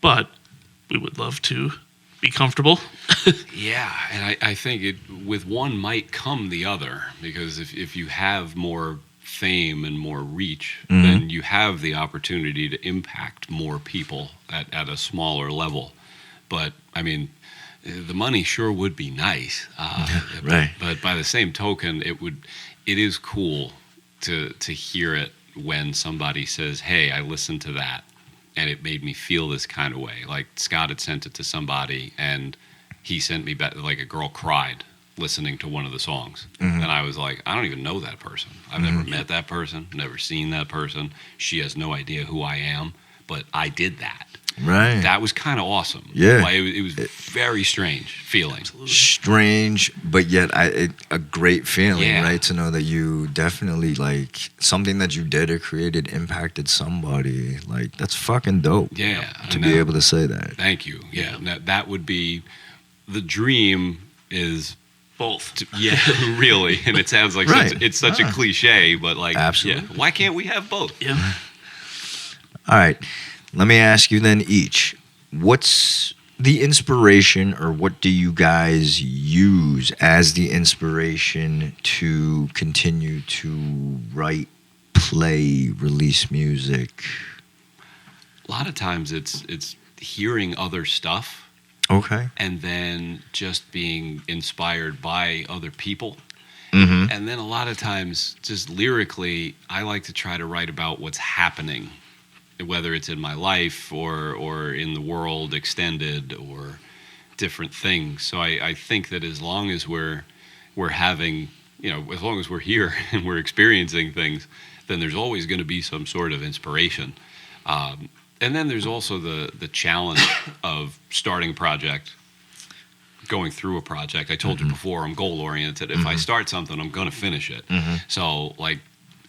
S3: But we would love to be comfortable.
S2: Yeah, and I think with one might come the other, because if you have more fame and more reach, then you have the opportunity to impact more people at a smaller level. But I mean, the money sure would be nice,
S1: right?
S2: But by the same token, it is cool to hear it when somebody says, "Hey, I listened to that, and it made me feel this kind of way." Like Scott had sent it to somebody, and he sent me back, like a girl cried listening to one of the songs. And I was like, I don't even know that person. I've never met that person, never seen that person. She has no idea who I am, but I did that.
S1: Right.
S2: That was kind of awesome.
S1: Yeah.
S2: Like, it was very strange feeling.
S3: Absolutely.
S1: Strange, but yet a great feeling,
S2: Yeah.
S1: right? To know that you definitely, something that you did or created impacted somebody. Like, that's fucking dope.
S2: Yeah.
S1: To be able to say that.
S2: Thank you. Yeah. That would be the dream is...
S3: Both.
S2: Yeah, really. And it sounds like
S1: Right.
S2: it's such a cliche, but
S1: Absolutely.
S2: Yeah, why can't we have both?
S3: Yeah.
S1: All right. Let me ask you then each, what's the inspiration, or what do you guys use as the inspiration to continue to write, play, release music?
S2: A lot of times it's hearing other stuff.
S1: Okay.
S2: And then just being inspired by other people. And then a lot of times, just lyrically, I like to try to write about what's happening, whether it's in my life or in the world extended or different things. So I think that as long as we're having, as long as we're here and we're experiencing things, then there's always going to be some sort of inspiration. And then there's also the challenge of starting a project, going through a project. I told you before, I'm goal-oriented. If I start something, I'm going to finish it. So, like,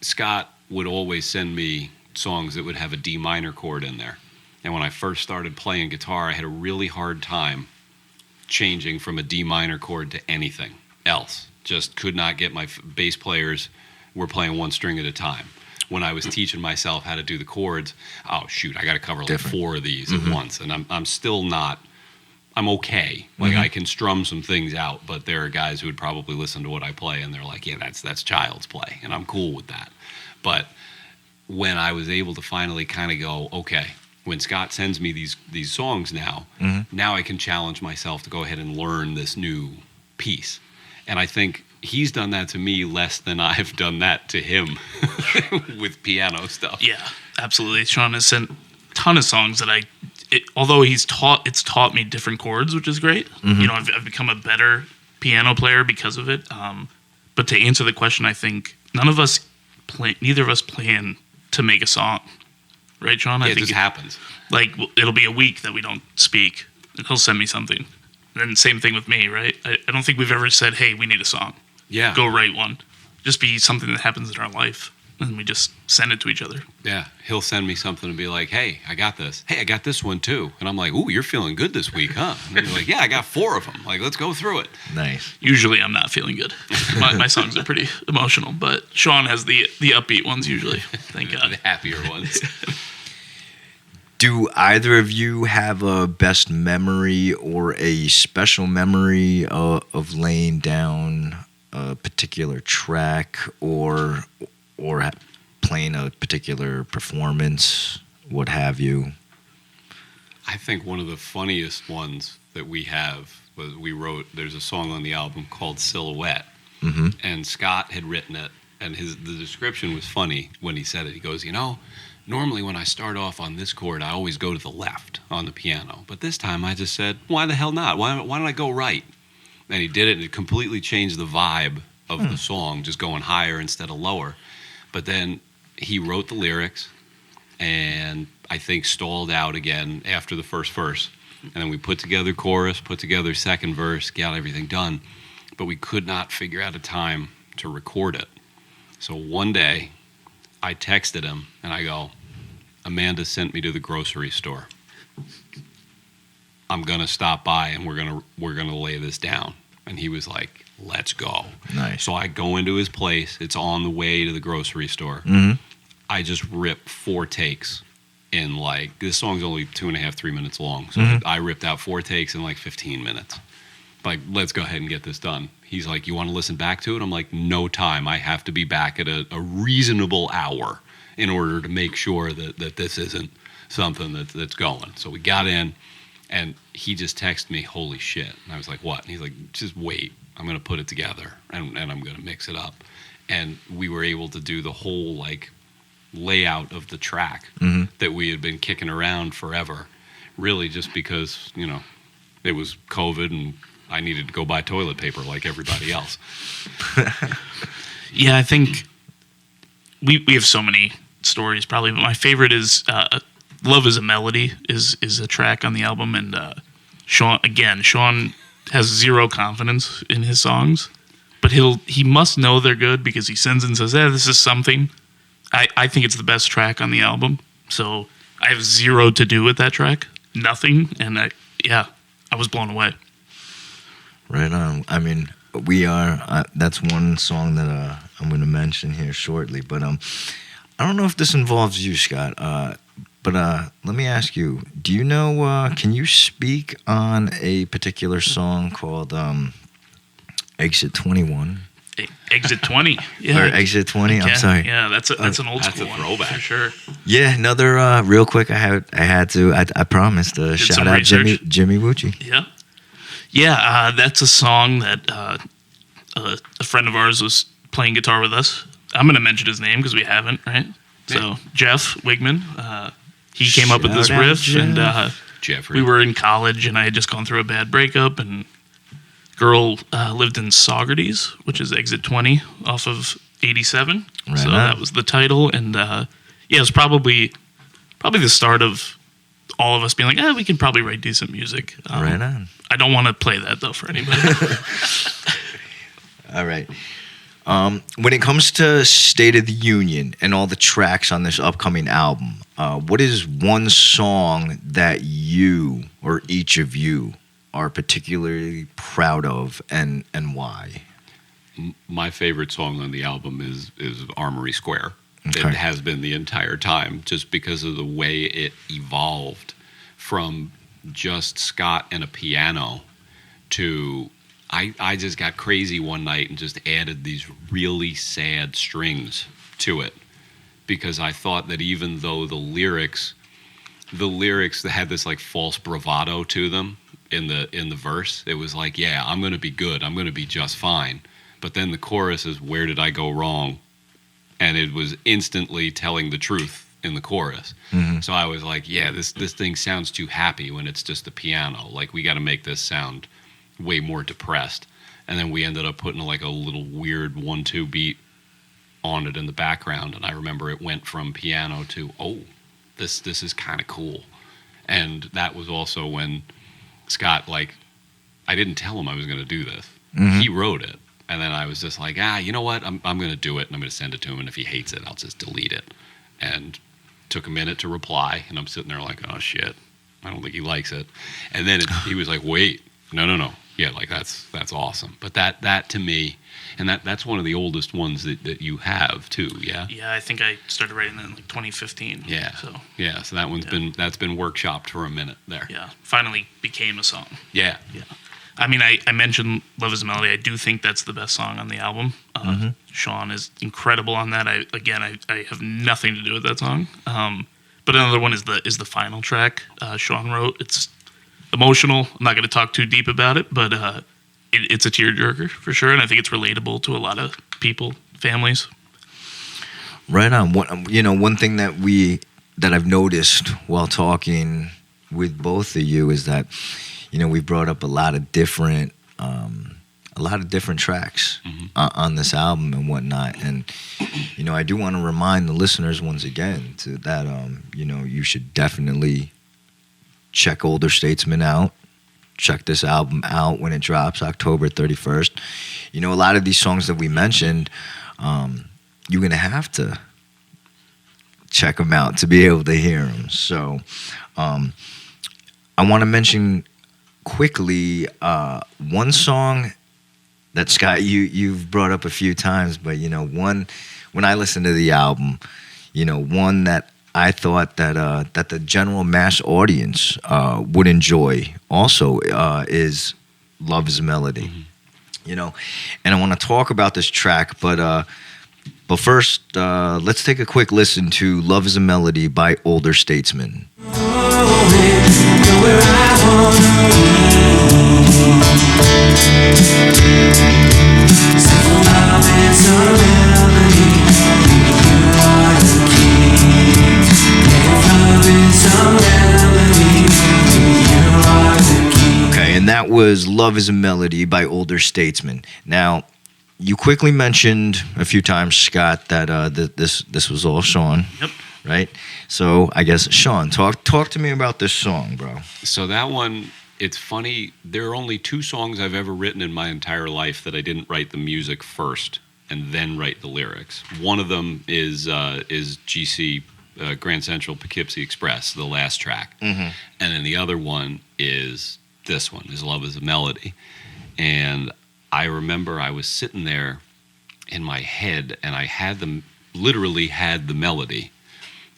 S2: Scott would always send me songs that would have a D minor chord in there. And when I first started playing guitar, I had a really hard time changing from a D minor chord to anything else. Just could not get my bass players were playing one string at a time. When I was teaching myself how to do the chords, oh shoot, I got to cover like 4 of these at once, and I'm still not. I'm okay. Like I can strum some things out, but there are guys who would probably listen to what I play, and they're like, "Yeah, that's child's play," and I'm cool with that. But when I was able to finally kind of go, okay, when Scott sends me these songs now, now I can challenge myself to go ahead and learn this new piece, and I think he's done that to me less than I've done that to him with piano stuff.
S3: Yeah, absolutely. Sean has sent a ton of songs that although it's taught me different chords, which is great. I've become a better piano player because of it. But to answer the question, I think neither of us plan to make a song. Right, Sean?
S2: Yeah,
S3: I
S2: it
S3: think
S2: just happens.
S3: Like, it'll be a week that we don't speak, and he'll send me something. And then same thing with me, right? I don't think we've ever said, hey, we need a song.
S2: Yeah.
S3: Go write one. Just be something that happens in our life. and we just send it to each other.
S2: Yeah, he'll send me something and be like, "Hey, I got this. Hey, I got this one too." And I'm like, "Ooh, you're feeling good this week, huh?" And he's like, "Yeah, I got 4 of them. Like, let's go through it."
S1: Nice.
S3: Usually I'm not feeling good. My songs are pretty emotional, but Sean has the upbeat ones usually. Thank
S2: The
S3: God.
S2: happier ones.
S1: Do either of you have a best memory or a special memory of laying down a particular track or playing a particular performance, what have you?
S2: I think one of the funniest ones that we have was there's a song on the album called Silhouette, and Scott had written it, and the description was funny when he said it. He goes, normally when I start off on this chord, I always go to the left on the piano, but this time I just said, why the hell not? Why don't I go right? And he did it, and it completely changed the vibe of the song, just going higher instead of lower. But then he wrote the lyrics, and I think stalled out again after the first verse. And then we put together chorus, put together second verse, got everything done. But we could not figure out a time to record it. So one day, I texted him, and I go, Amanda sent me to the grocery store. I'm going to stop by, and we're gonna lay this down. And he was like, let's go.
S1: Nice.
S2: So I go into his place. It's on the way to the grocery store. I just ripped 4 takes in this song's only 2.5, 3 minutes long. So I ripped out 4 takes in 15 minutes. Like, let's go ahead and get this done. He's like, you want to listen back to it? I'm like, no time. I have to be back at a reasonable hour in order to make sure that this isn't something that's going. So we got in. And he just texted me, holy shit. And I was like, what? And he's like, just wait. I'm going to put it together, and I'm going to mix it up. And we were able to do the whole, layout of the track that we had been kicking around forever, really just because, it was COVID and I needed to go buy toilet paper like everybody else.
S3: Yeah, I think we have so many stories probably, but my favorite is Love is a Melody is a track on the album, and Sean has zero confidence in his songs, but he must know they're good because he sends and says, this is something. I think it's the best track on the album, so I have zero to do with that track, nothing, and I was blown away.
S1: Right on. I mean, that's one song that I'm going to mention here shortly, but I don't know if this involves you, Scott. But let me ask you, do you know, can you speak on a particular song called Exit 21?
S3: Exit 20. Yeah.
S1: Or Exit 20, I'm sorry.
S3: Yeah, that's an old school one.
S2: Throwback.
S3: For sure.
S1: Yeah, another, real quick, I promised to shout out Jimmy Wucci.
S3: Yeah. Yeah, that's a song that a friend of ours was playing guitar with us. I'm going to mention his name because we haven't, right? So, Jeff Wigman, he came up with this
S1: Shout out,
S3: riff,
S1: Jeff.
S3: and
S2: Jeffrey.
S3: we were in college, and I had just gone through a bad breakup, and girl lived in Saugerties, which is Exit 20 off of 87.
S1: Right
S3: So
S1: on.
S3: that was the title, and it was probably the start of all of us being like, we can probably write decent music.
S1: Right on.
S3: I don't want to play that, though, for anybody.
S1: All right. When it comes to State of the Union and all the tracks on this upcoming album, what is one song that you or each of you are particularly proud of, and why?
S2: My favorite song on the album is Armory Square.
S1: Okay.
S2: It has been the entire time, just because of the way it evolved from just Scott and a piano to I just got crazy one night and just added these really sad strings to it, because I thought that even though the lyrics that had this false bravado to them in the verse, it was like, yeah, I'm going to be good, I'm going to be just fine. But then the chorus is, where did I go wrong? And it was instantly telling the truth in the chorus.
S1: Mm-hmm.
S2: So I was like, yeah, this thing sounds too happy when it's just the piano. We got to make this sound way more depressed. And then we ended up putting a little weird 1-2 beat on it in the background, and I remember it went from piano to, this is kind of cool. And that was also when Scott, I didn't tell him I was going to do this.
S1: Mm-hmm.
S2: He wrote it, And then I was just like, you know what? I'm going to do it, and I'm going to send it to him. And if he hates it, I'll just delete it. And took a minute to reply, and I'm sitting there like, oh shit, I don't think he likes it. And then he was like, wait, no, yeah, like that's awesome. But that to me, and that's one of the oldest ones that you have too, yeah.
S3: Yeah, I think I started writing that in like 2015.
S2: Yeah. So that one's been workshopped for a minute there.
S3: Yeah, finally became a song.
S2: Yeah.
S3: I mean, I mentioned Love is a Melody. I do think that's the best song on the album. Sean is incredible on that. I have nothing to do with that song. But another one is the final track Sean wrote. It's emotional. I'm not going to talk too deep about it, but it's a tearjerker for sure, and I think it's relatable to a lot of people, families.
S1: Right on. One thing that I've noticed while talking with both of you is that, we brought up a lot of different tracks on this album and whatnot. And, I do want to remind the listeners once again that, you should definitely check Older Statesmen out. Check this album out when it drops, October 31st. A lot of these songs that we mentioned, you're going to have to check them out to be able to hear them. So I want to mention quickly one song that, Scott, you've brought up a few times, but one, when I listened to the album, one that I thought that the general mass audience would enjoy also is Love is a Melody. And I want to talk about this track, but first let's take a quick listen to Love is a Melody by Older Statesmen. Okay, and that was Love is a Melody by Older Statesmen. Now, you quickly mentioned a few times, Scott, that this was all Sean.
S3: Yep.
S1: Right? So I guess, Sean, talk to me about this song, bro.
S2: So that one, it's funny. There are only 2 songs I've ever written in my entire life that I didn't write the music first and then write the lyrics. One of them is GC Grand Central Poughkeepsie Express, the last track, and then the other one is this one, is Love is a Melody. And I remember I was sitting there in my head, and I literally had the melody.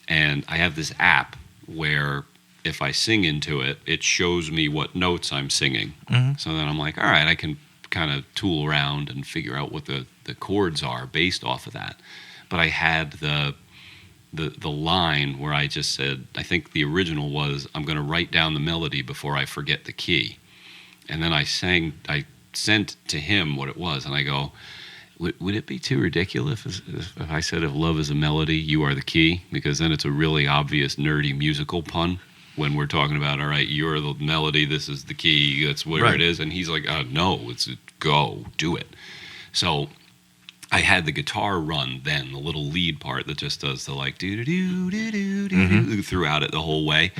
S2: And I have this app where if I sing into it, it shows me what notes I'm singing. So then I'm like, all right, I can kind of tool around and figure out what the chords are based off of that. But I had the line where I just said, I think the original was, I'm going to write down the melody before I forget the key. And then I sent to him what it was, and I go, would it be too ridiculous if I said, if love is a melody, you are the key? Because then it's a really obvious, nerdy musical pun when we're talking about, all right, you're the melody, this is the key, that's where it is. And he's like, no, it's go, do it. So I had the guitar run then, the little lead part that just does the like do-do-do-do-do-do throughout it the whole way.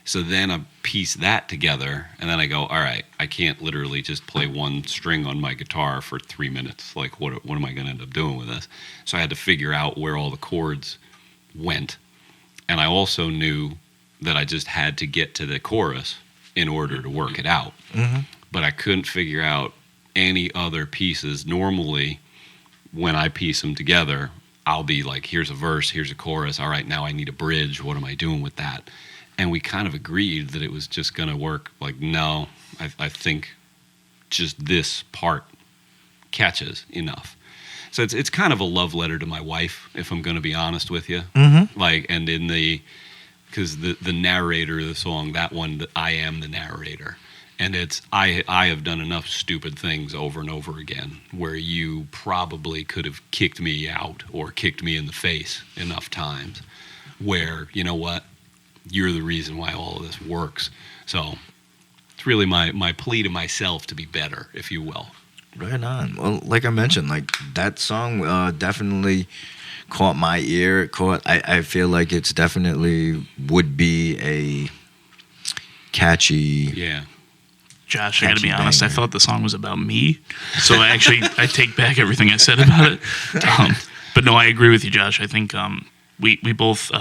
S2: So then I piece that together, and then I go, all right, I can't literally just play one string on my guitar for 3 minutes. Like, what am I going to end up doing with this? So I had to figure out where all the chords went. And I also knew that I just had to get to the chorus in order to work it out. But I couldn't figure out any other pieces. Normally, when I piece them together, I'll be like, here's a verse, here's a chorus. All right, now I need a bridge. What am I doing with that? And we kind of agreed that it was just going to work. Like, no, I think just this part catches enough. So it's kind of a love letter to my wife, if I'm going to be honest with you. Like, and because the narrator of the song, that one, I am the narrator. And it's, I have done enough stupid things over and over again where you probably could have kicked me out or kicked me in the face enough times where, you know what, you're the reason why all of this works. So it's really my plea to myself to be better, if you will.
S1: Right on. Well, like I mentioned, like that song definitely caught my ear. I feel like it's definitely would be a catchy
S3: Josh, I got to be
S1: Catchy
S3: honest. I
S1: banger.
S3: thought the song was about me, so I take back everything I said about it. But no, I agree with you, Josh. I think we both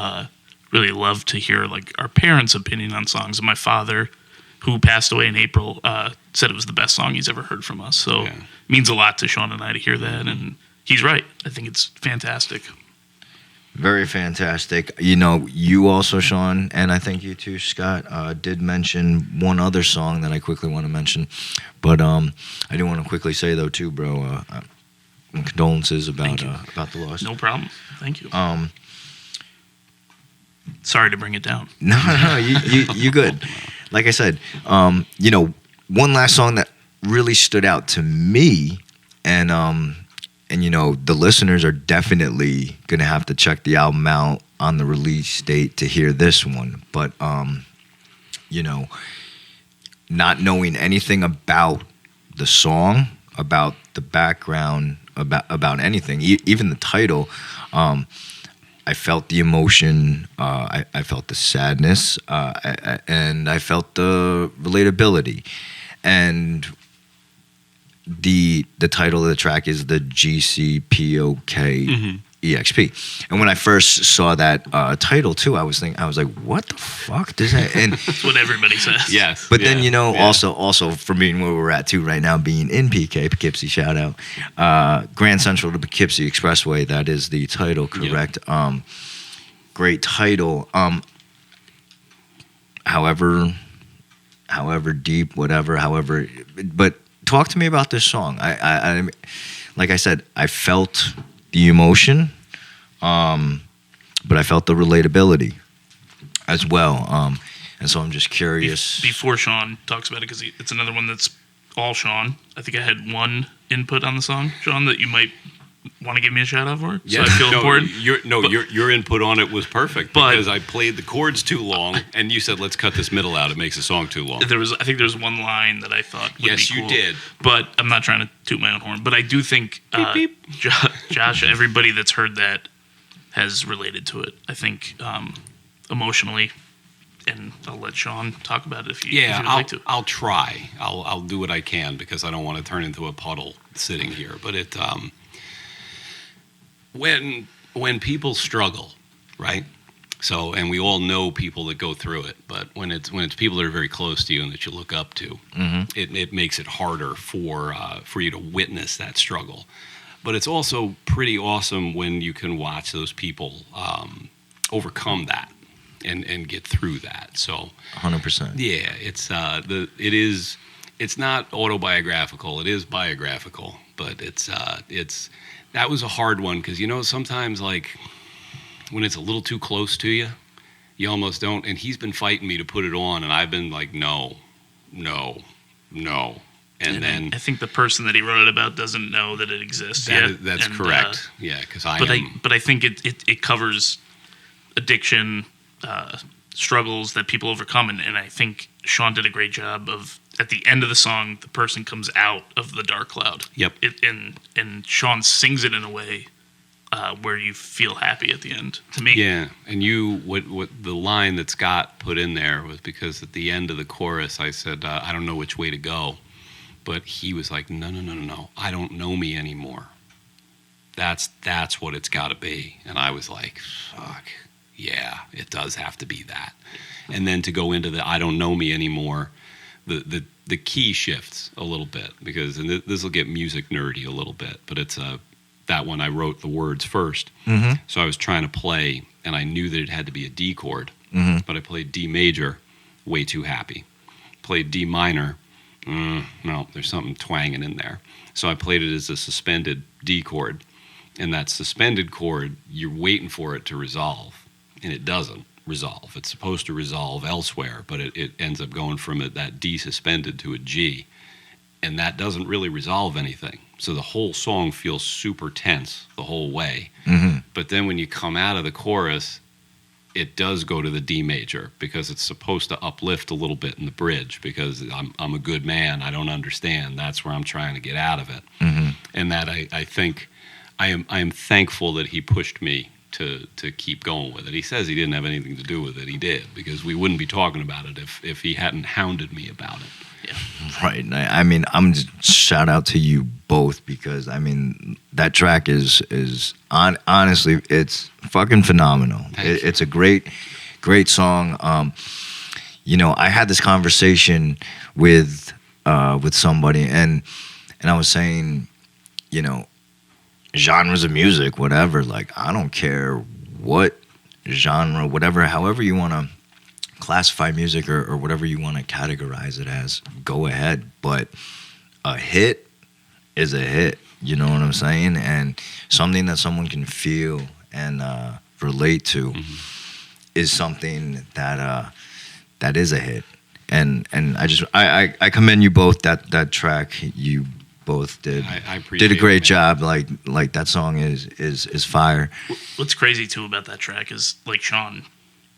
S3: really love to hear like our parents' opinion on songs. And my father, who passed away in April, said it was the best song he's ever heard from us. So it means a lot to Sean and I to hear that, and he's right. I think it's fantastic.
S1: Very fantastic. You know, you also, Sean, and I think you too, Scott, did mention one other song that I quickly want to mention. But I do want to quickly say, though, too, bro, condolences about the loss.
S3: No problem. Thank you. Sorry to bring it down.
S1: No, you good. Like I said, you know, one last song that really stood out to me, and you know, the listeners are definitely gonna have to check the album out on the release date to hear this one. But you know, not knowing anything about the song, about the background, about anything, even the title, I felt the emotion, I felt the sadness, and I felt the relatability. And the title of the track is the GCPOK EXP. And when I first saw that title too, I was like, what the fuck does that? And
S3: That's what everybody says.
S2: Yes.
S1: but then, you know, also for being where we're at too right now, being in Poughkeepsie, shout out, Grand Central to Poughkeepsie Expressway, that is the title, correct? Yep. Great title. However deep, whatever, but talk to me about this song. I like I said, I felt the emotion, but I felt the relatability as well. And so I'm just curious.
S3: Before Sean talks about it, because it's another one that's all Sean. I think I had one input on the song, Sean, that you might want to give me a shout out for. So I feel important.
S2: Your input on it was perfect
S3: But-
S2: because I played the chords too long, and you said, let's cut this middle out. It makes the song too long.
S3: I think there was one line that I thought would
S2: Yes,
S3: be
S2: you
S3: cool,
S2: did.
S3: But I'm not trying to toot my own horn. But I do think Josh, everybody that's heard that has related to it. I think emotionally, and I'll let Sean talk about it if you would like to.
S2: I'll try. I'll do what I can because I don't want to turn into a puddle sitting here. But it when people struggle, right? So, and we all know people that go through it, but when it's people that are very close to you and that you look up to, it makes it harder for you to witness that struggle. But it's also pretty awesome when you can watch those people overcome that and get through that. So,
S1: 100%.
S2: yeah, it's not autobiographical. It is biographical, but it's that was a hard one because, you know, sometimes like when it's a little too close to you, you almost don't. And he's been fighting me to put it on, and I've been like, no. And then
S3: I think the person that he wrote it about doesn't know that it exists yet.
S2: that's correct. Yeah, because
S3: But I think it covers addiction, struggles that people overcome, and I think Sean did a great job of, at the end of the song, the person comes out of the dark cloud.
S2: Yep.
S3: And Sean sings it in a way where you feel happy at the end. To me,
S2: Yeah, and what the line that Scott put in there was because at the end of the chorus, I said, I don't know which way to go, but he was like, no, I don't know me anymore. That's what it's got to be, and I was like, fuck, yeah, it does have to be that. And then to go into the I don't know me anymore, the key shifts a little bit because, and this will get music nerdy a little bit, but it's that one I wrote the words first. So I was trying to play, and I knew that it had to be a D chord, but I played D major, way too happy. Played D minor, no, there's something twanging in there. So I played it as a suspended D chord, and that suspended chord, you're waiting for it to resolve, and it doesn't resolve. It's supposed to resolve elsewhere, but it ends up going from that D suspended to a G, and that doesn't really resolve anything. So the whole song feels super tense the whole way. But then when you come out of the chorus, it does go to the D major because it's supposed to uplift a little bit in the bridge because I'm a good man. I don't understand. That's where I'm trying to get out of it. And that I think I am thankful that he pushed me to keep going with it. He says he didn't have anything to do with it. He did, because we wouldn't be talking about it if he hadn't hounded me about it.
S1: Right. I mean, I'm just shout out to you both, because I mean that track is honestly, it's fucking phenomenal. It's a great song. You know, I had this conversation with somebody, and I was saying, you know, genres of music, whatever. Like, I don't care what genre, whatever, however you want to classify music or whatever you want to categorize it as, go ahead. But a hit is a hit. You know what I'm saying? And something that someone can feel and relate to is something that is a hit. And I commend you both. That track you both did
S2: I appreciate
S1: did a great
S2: it, man.
S1: job. Like that song is fire.
S3: What's crazy too about that track is, like, Sean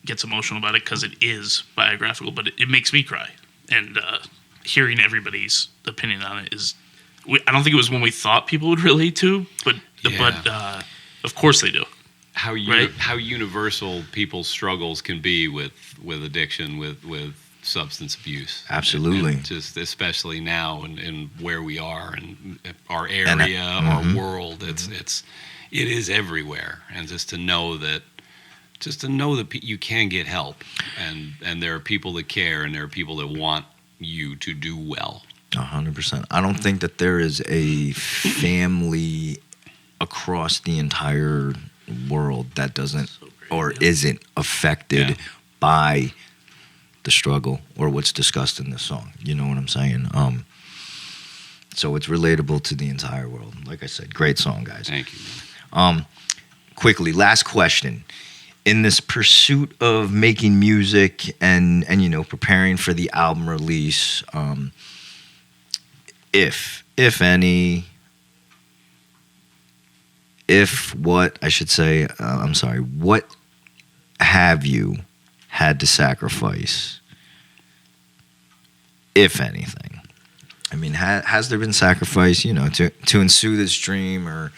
S3: gets emotional about it because it is biographical, but it makes me cry. And hearing everybody's opinion on it is, I don't think it was one we thought people would relate to, but of course they do.
S2: How universal people's struggles can be with addiction, with substance abuse.
S1: Absolutely.
S2: And just especially now and where we are and our area, our world, it is everywhere. And just to know that you can get help, and there are people that care, and there are people that want you to do well.
S1: 100%. I don't think that there is a family across the entire world that doesn't or isn't affected by the struggle or what's discussed in this song. You know what I'm saying? So it's relatable to the entire world. Like I said, great song, guys.
S2: Thank you, man.
S1: Quickly, last question. In this pursuit of making music and you know, preparing for the album release, what have you had to sacrifice, if anything? I mean, has there been sacrifice, you know, to ensue this dream or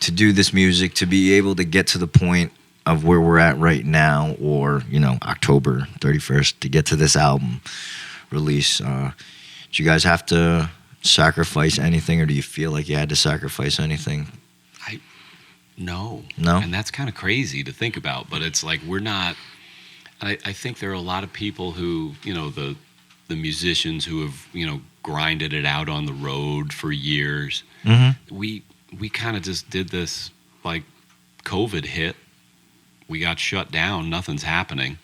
S1: to do this music, to be able to get to the point of where we're at right now, or, you know, October 31st, to get to this album release? Do you guys have to sacrifice anything, or do you feel like you had to sacrifice anything?
S2: No.
S1: No?
S2: And that's kind of crazy to think about, but it's like we're not. I think there are a lot of people who, you know, the musicians who have, you know, grinded it out on the road for years. Mm-hmm. We kind of just did this, like, COVID hit. We got shut down. Nothing's happening.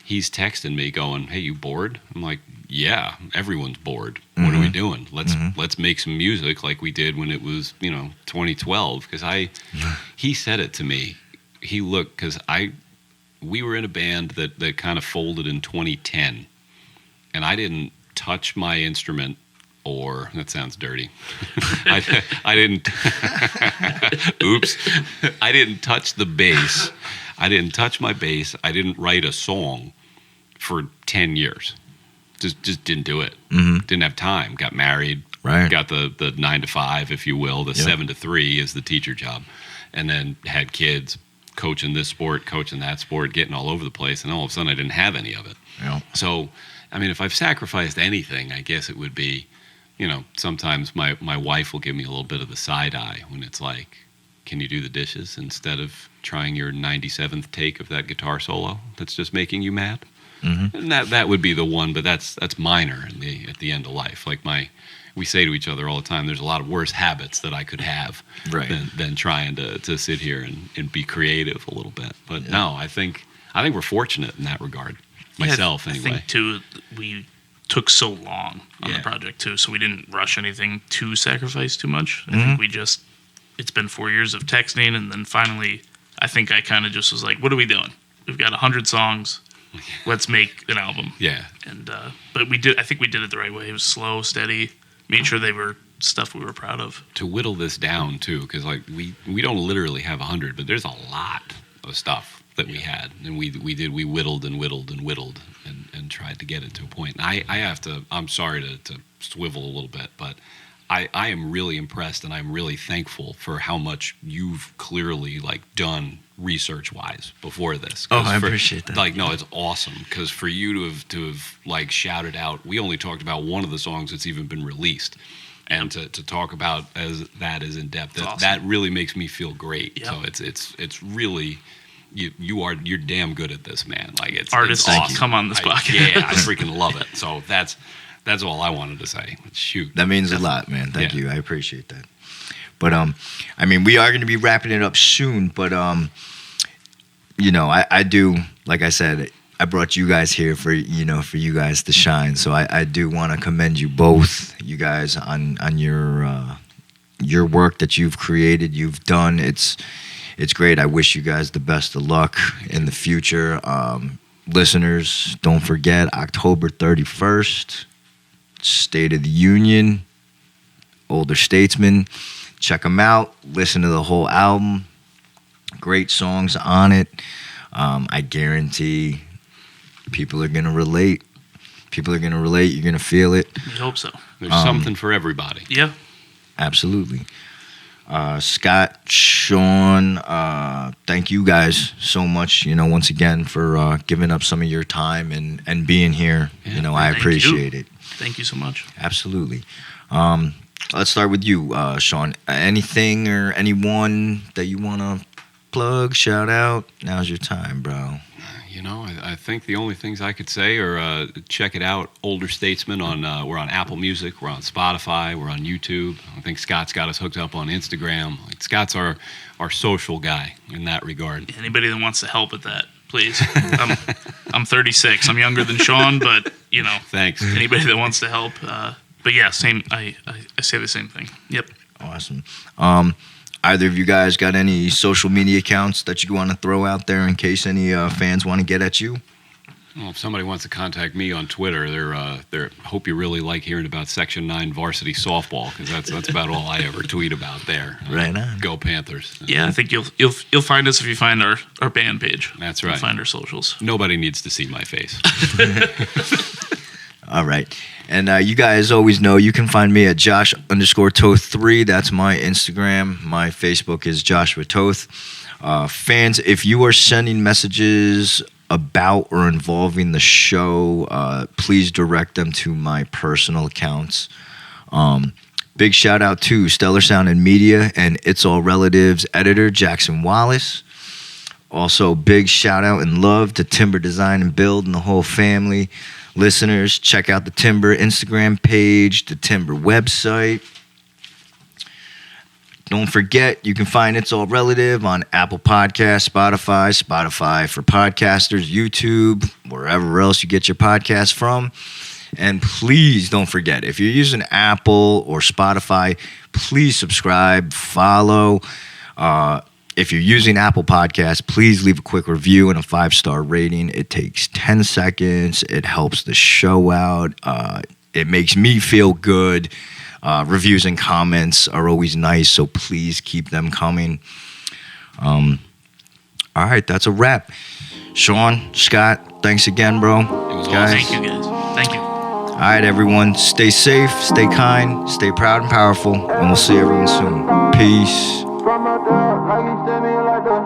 S2: He's texting me going, "Hey, you bored?" I'm like, "Yeah, everyone's bored. Mm-hmm. What are we doing? Let's make some music like we did when it was, you know, 2012." Because he said it to me. We were in a band that kind of folded in 2010, and I didn't touch my instrument, or that sounds dirty. I didn't. Oops. I didn't touch the bass. I didn't touch my bass. I didn't write a song for 10 years. Just didn't do it. Mm-hmm. Didn't have time. Got married.
S1: Right.
S2: Got the 9 to 5, if you will. The 7 to 3 is the teacher job. And then had kids, coaching this sport, coaching that sport, getting all over the place. And all of a sudden I didn't have any of it.
S1: Yeah.
S2: So, I mean, if I've sacrificed anything, I guess it would be, you know, sometimes my wife will give me a little bit of the side eye when it's like, can you do the dishes instead of trying your 97th take of that guitar solo that's just making you mad? Mm-hmm. And that would be the one, but that's minor at the end of life. Like we say to each other all the time, there's a lot of worse habits that I could have than trying to sit here and be creative a little bit. But no, I think we're fortunate in that regard. Myself, anyway.
S3: I think too, we took so long on the project too, so we didn't rush anything to sacrifice too much. I think it's been 4 years of texting, and then finally, I think I kind of just was like, what are we doing? We've got 100 songs. Let's make an album. Yeah. And but I think we did it the right way. It was slow, steady, made sure they were stuff we were proud of.
S2: To whittle this down too, because like we don't literally have 100, but there's a lot of stuff that we had, and we whittled and whittled and whittled and tried to get it to a point. And I'm sorry to swivel a little bit, but I am really impressed, and I'm really thankful for how much you've clearly like done research-wise before this.
S1: Oh, I appreciate that.
S2: Like, no, it's awesome because for you to have like shouted out, we only talked about one of the songs that's even been released, and to talk about that as in depth, that really makes me feel great.
S3: Yep.
S2: So it's really. You're damn good at this, man. Like it's
S3: Artists
S2: awesome.
S3: come on this podcast.
S2: Yeah, I freaking love it. So that's all I wanted to say. Shoot,
S1: That means a lot, man. Thank you. I appreciate that. But I mean, we are going to be wrapping it up soon. But you know, I do, like I said, I brought you guys here for you guys to shine. So I do want to commend you both, you guys, on your work that you've created, you've done. It's great. I wish you guys the best of luck in the future. Listeners, don't forget, October 31st, State of the Union, Older Statesmen. Check them out. Listen to the whole album. Great songs on it. I guarantee people are going to relate. People are going to relate. You're going to feel it.
S3: We hope so.
S2: There's something for everybody.
S3: Yeah.
S1: Absolutely. Scott, Sean, thank you guys so much, once again for giving up some of your time and being here.
S2: Yeah,
S1: I appreciate it.
S3: Thank you so much.
S1: Absolutely. Let's start with you, Sean. Anything or anyone that you want to plug, shout out? Now's your time, bro.
S2: I think the only things I could say are check it out, Older Statesmen. We're on Apple Music, we're on Spotify, we're on YouTube. I think Scott's got us hooked up on Instagram. Like, Scott's our social guy in that regard.
S3: Anybody that wants to help with that, please. I'm 36. I'm younger than Sean, but
S2: Thanks.
S3: Anybody that wants to help. But yeah, same. I say the same thing. Yep.
S1: Awesome. Either of you guys got any social media accounts that you want to throw out there in case any fans want to get at you?
S2: Well, if somebody wants to contact me on Twitter, they're hope you really like hearing about Section 9 varsity softball, because that's about all I ever tweet about there.
S1: Right on.
S2: Go Panthers.
S3: Yeah, I think you'll find us if you find our band page.
S2: That's right.
S3: You'll find our socials.
S2: Nobody needs to see my face.
S1: All right. And you guys always know you can find me at Josh_Toth3. That's my Instagram. My Facebook is Joshua Toth. Fans, if you are sending messages about or involving the show, please direct them to my personal accounts. Big shout out to Stellar Sound and Media and It's All Relatives editor Jackson Wallace. Also, big shout out and love to Timber Design and Build and the whole family. Listeners, check out the Timber Instagram page, the Timber website. Don't forget, you can find It's All Relative on Apple Podcasts, Spotify for podcasters, YouTube, wherever else you get your podcasts from. And please don't forget, if you're using Apple or Spotify, please subscribe, follow. If you're using Apple Podcasts, please leave a quick review and a 5-star rating. It takes 10 seconds. It helps the show out. It makes me feel good. Reviews and comments are always nice, so please keep them coming. All right, that's a wrap. Sean, Scott, thanks again, bro.
S2: It was
S1: guys.
S3: Thank you, guys. Thank you.
S1: All right, everyone. Stay safe, stay kind, stay proud and powerful, and we'll see everyone soon. Peace.
S4: From my dog, like he sent me like the